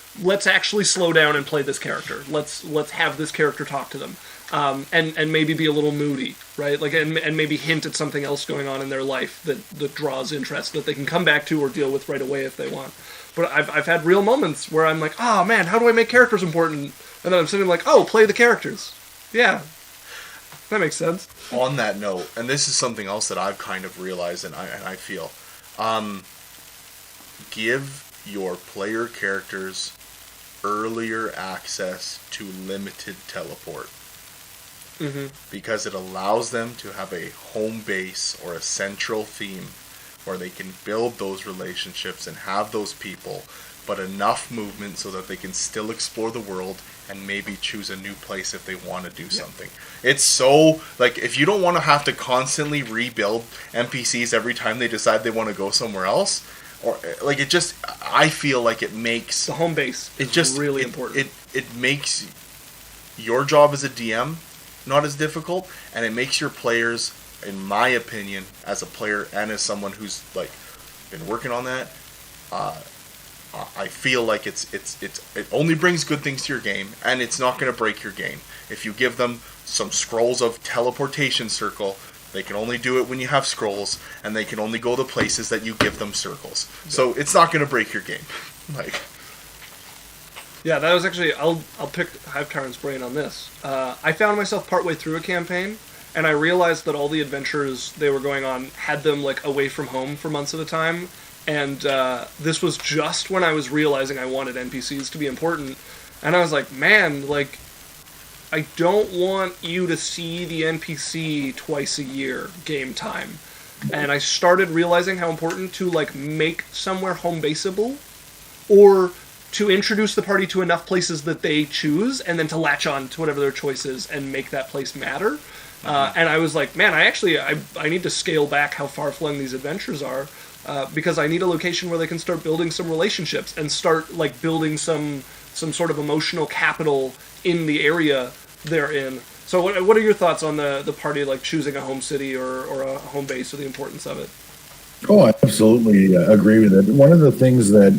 actually slow down and play this character. Let's have this character talk to them. And maybe be a little moody, right? Like, and maybe hint at something else going on in their life that draws interest that they can come back to or deal with right away if they want. But I've had real moments where I'm like, oh man, how do I make characters important? And then I'm sitting like, oh, play the characters. Yeah. That makes sense. On that note, and this is something else that I've kind of realized and I feel, give your player characters earlier access to limited teleport. Because it allows them to have a home base or a central theme where they can build those relationships and have those people, but enough movement so that they can still explore the world and maybe choose a new place if they want to do something. It's so, like, if you don't want to have to constantly rebuild NPCs every time they decide they want to go somewhere else, or like, it just, I feel like it makes The home base is it just really important. It makes your job as a DM not as difficult, and it makes your players, in my opinion, as a player and as someone who's like been working on that, I feel like it only brings good things to your game, and it's not going to break your game. If you give them some scrolls of teleportation circle, they can only do it when you have scrolls, and they can only go the places that you give them circles. So it's not going to break your game. Like, Yeah, that was actually, I'll pick Hivetyrant's brain on this. I found myself partway through a campaign, and I realized that all the adventures they were going on had them like away from home for months at a time. And this was just when I was realizing I wanted NPCs to be important. And I was like, man, like, I don't want you to see the NPC twice a year game time. And I started realizing how important to, like, make somewhere home baseable, or to introduce the party to enough places that they choose, and then to latch on to whatever their choice is and make that place matter. And I was like, man, I need to scale back how far-flung these adventures are. Because I need a location where they can start building some relationships and start like building some sort of emotional capital in the area they're in. So what are your thoughts on the party like choosing a home city or a home base, or the importance of it? Oh, I absolutely agree with it. One of the things that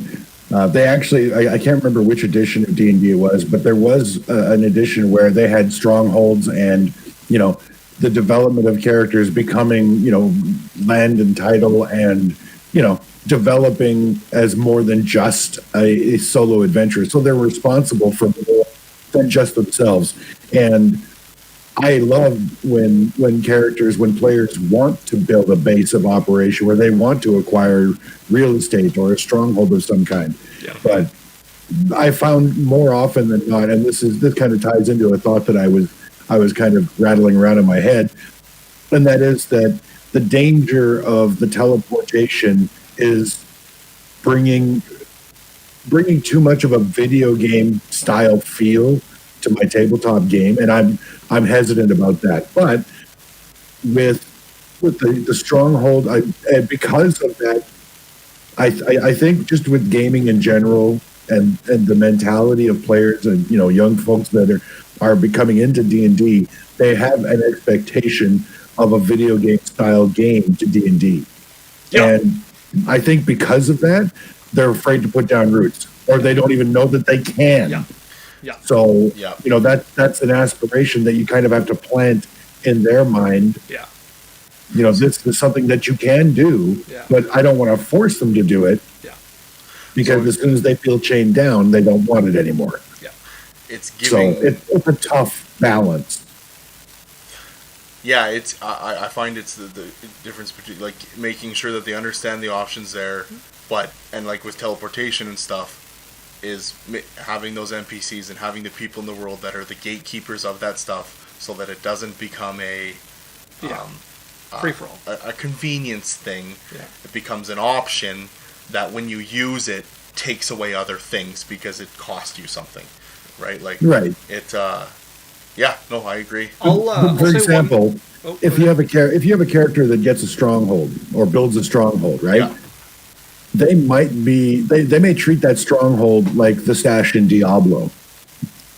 they actually, I can't remember which edition of D&D it was, but there was an edition where they had strongholds and, you know, the development of characters becoming, you know, land and title and, you know, developing as more than just a solo adventure. So they're responsible for more than just themselves. And I love when players want to build a base of operation where they want to acquire real estate or a stronghold of some kind. Yeah. But I found more often than not, and this kind of ties into a thought that I was kind of rattling around in my head, and that is that the danger of the teleportation is bringing too much of a video game style feel to my tabletop game, and I'm hesitant about that. But with the stronghold, because of that, I think just with gaming in general and the mentality of players and, you know, young folks that are becoming into D&D, they have an expectation of a video game style game to D&D. Yeah. And I think because of that, they're afraid to put down roots, or they don't even know that they can. Yeah. Yeah. So, Yeah. you know, that's an aspiration that you kind of have to plant in their mind. Yeah. You know, this is something that you can do, Yeah. but I don't want to force them to do it. Yeah. Because as soon as they feel chained down, they don't want it anymore. Yeah. it's giving... So it's a tough balance. Yeah, I find it's the difference between, like, making sure that they understand the options there, and like with teleportation and stuff, is having those NPCs and having the people in the world that are the gatekeepers of that stuff, so that it doesn't become a free for all, a convenience thing. Yeah. It becomes an option that when you use it takes away other things because it costs you something, right? Like, Right. it. Yeah, no, I agree. I'll For say example, one... Oh, if you have a character that gets a stronghold or builds a stronghold, right? Yeah. They may treat that stronghold like the stash in Diablo.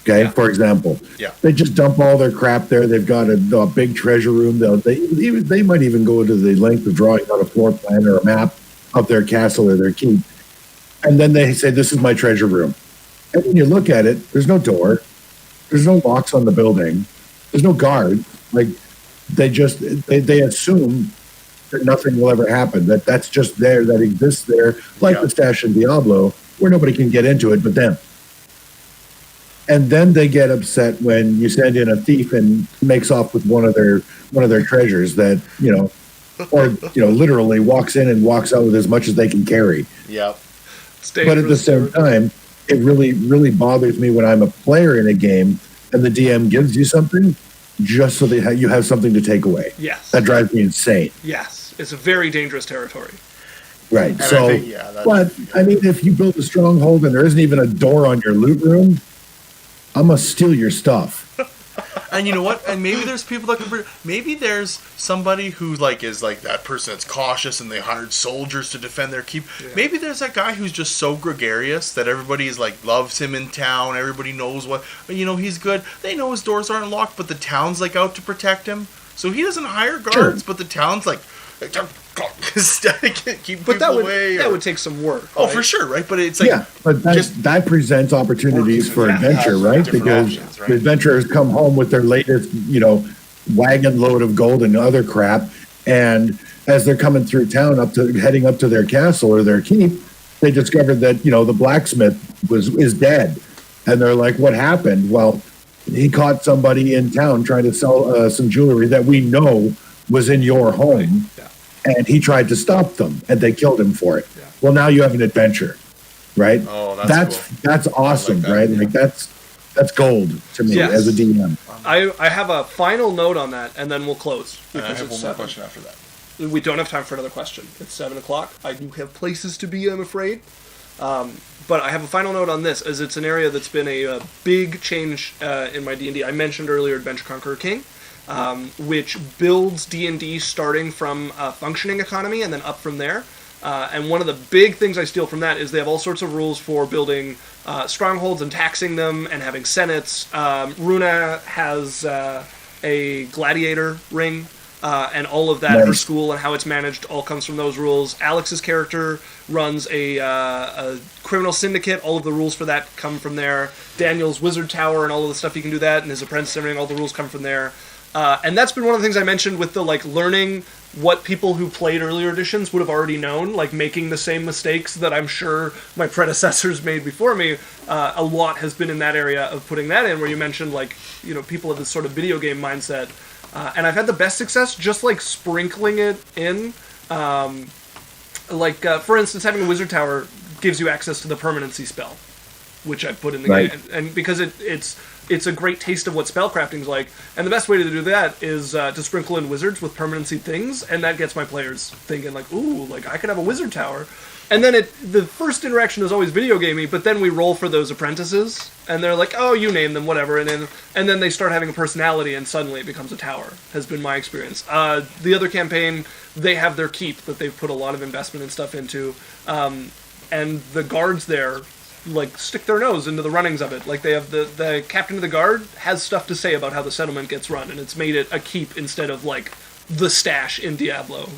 Okay, Yeah. for example. Yeah. They just dump all their crap there. They've got a big treasure room. They might even go to the length of drawing out a floor plan or a map of their castle or their keep. And then they say, "This is my treasure room." And when you look at it, there's no door. There's no locks on the building. There's no guard. Like, they assume that nothing will ever happen. That's just there. That exists there, like Yeah. the stash in Diablo, where nobody can get into it but them. And then they get upset when you send in a thief and makes off with one of their treasures that, you know, or, you know, literally walks in and walks out with as much as they can carry. Yep. But at the same time, it really, really bothers me when I'm a player in a game and the DM gives you something just so that you have something to take away. Yes. That drives me insane. Yes. It's a very dangerous territory. Right. And So, I think, yeah, that- but I mean, if you build a stronghold and there isn't even a door on your loot room, I'm gonna steal your stuff. And you know what? And maybe there's people that can. Maybe there's somebody who is that person that's cautious and they hired soldiers to defend their keep. Yeah. Maybe there's that guy who's just so gregarious that everybody is loves him in town. Everybody knows he's good. They know his doors aren't locked, but the town's out to protect him. So he doesn't hire guards, but the town's keep But that people away. That would take some work. Oh, right? for sure, right? But it's but that presents opportunities for adventure, right? Because options, right? the adventurers come home with their latest, wagon load of gold and other crap, and as they're coming through town heading up to their castle or their keep, they discovered that the blacksmith is dead, and they're like, "What happened?" Well, he caught somebody in town trying to sell some jewelry that we know was in your home. Yeah. And he tried to stop them, and they killed him for it. Yeah. Well, now you have an adventure, right? Oh, that's cool. That's awesome, that, right? yeah. That's gold to me Yes. as a DM. I have a final note on that, and then we'll close. And I because have it's one more 7. question after that. We don't have time for another question. It's 7:00. I do have places to be, I'm afraid. But I have a final note on this, as it's an area that's been a big change in my D&D. I mentioned earlier Adventure Conqueror King, which builds D&D starting from a functioning economy and then up from there. And one of the big things I steal from that is they have all sorts of rules for building strongholds and taxing them and having senates. Runa has a gladiator ring. And all of that, Nice. her school and how it's managed, all comes from those rules. Alex's character runs a criminal syndicate. All of the rules for that come from there. Daniel's wizard tower and all of the stuff he can do that, and his apprentice and everything, all the rules come from there. And that's been one of the things I mentioned with the learning what people who played earlier editions would have already known, making the same mistakes that I'm sure my predecessors made before me. A lot has been in that area of putting that in, where you mentioned people have this sort of video game mindset. And I've had the best success just sprinkling it in. For instance, having a wizard tower gives you access to the permanency spell, which I put in the game, and because it's a great taste of what spellcrafting's like. And the best way to do that is to sprinkle in wizards with permanency things, and that gets my players thinking ooh, I could have a wizard tower. And then the first interaction is always video gamey, but then we roll for those apprentices, and they're like, oh, you name them, whatever, and then they start having a personality, and suddenly it becomes a tower, has been my experience. The other campaign, they have their keep that they've put a lot of investment and stuff into, and the guards there, stick their nose into the runnings of it. They have the captain of the guard has stuff to say about how the settlement gets run, and it's made it a keep instead of, the stash in Diablo.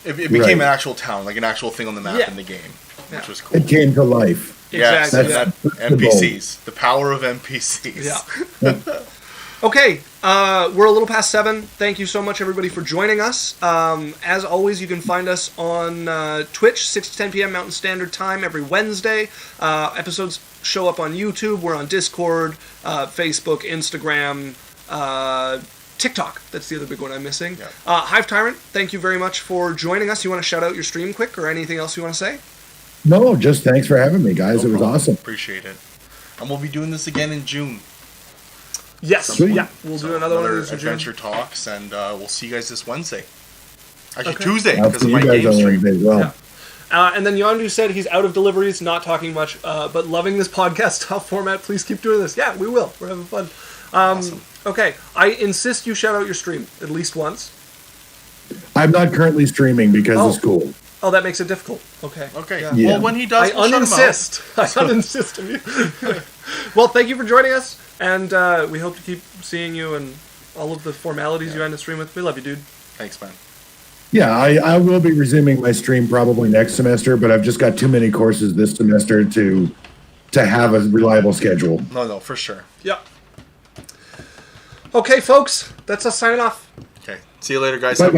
It became an actual town, an actual thing on the map in the game, which was cool. It came to life. Yes, Exactly. That's NPCs. The power of NPCs. Yeah. Okay, we're a little past 7. Thank you so much, everybody, for joining us. As always, you can find us on Twitch, 6 to 10 p.m. Mountain Standard Time every Wednesday. Episodes show up on YouTube. We're on Discord, Facebook, Instagram, TikTok. That's the other big one I'm missing. Yeah. Hivetyrant, thank you very much for joining us. You want to shout out your stream quick, or anything else you want to say? No, just thanks for having me, guys. No It was problem. awesome. Appreciate it. And we'll be doing this again in June. Yes. Sweet. Yeah, we'll do another one of these in June. adventure talks, and we'll see you guys this Wednesday. Actually, Okay. Tuesday, I'll because see of you my guys game on stream. Wednesday as well. Yeah. And then Yondu said he's out of deliveries, not talking much, but loving this podcast style format. Please keep doing this. Yeah, we will. We're having fun. Awesome. Okay, I insist you shout out your stream at least once. I'm not currently streaming because Oh. of school. Oh, that makes it difficult. Okay. Okay. Yeah. Yeah. Well, when he does, I we'll shut him out. uninsist. I uninsist of you. Well, thank you for joining us, and we hope to keep seeing you and all of the formalities you end the stream with. We love you, dude. Thanks, man. Yeah, I will be resuming my stream probably next semester, but I've just got too many courses this semester to have a reliable schedule. No, for sure. Yeah. Okay, folks, that's us signing off. Okay. See you later, guys. Bye,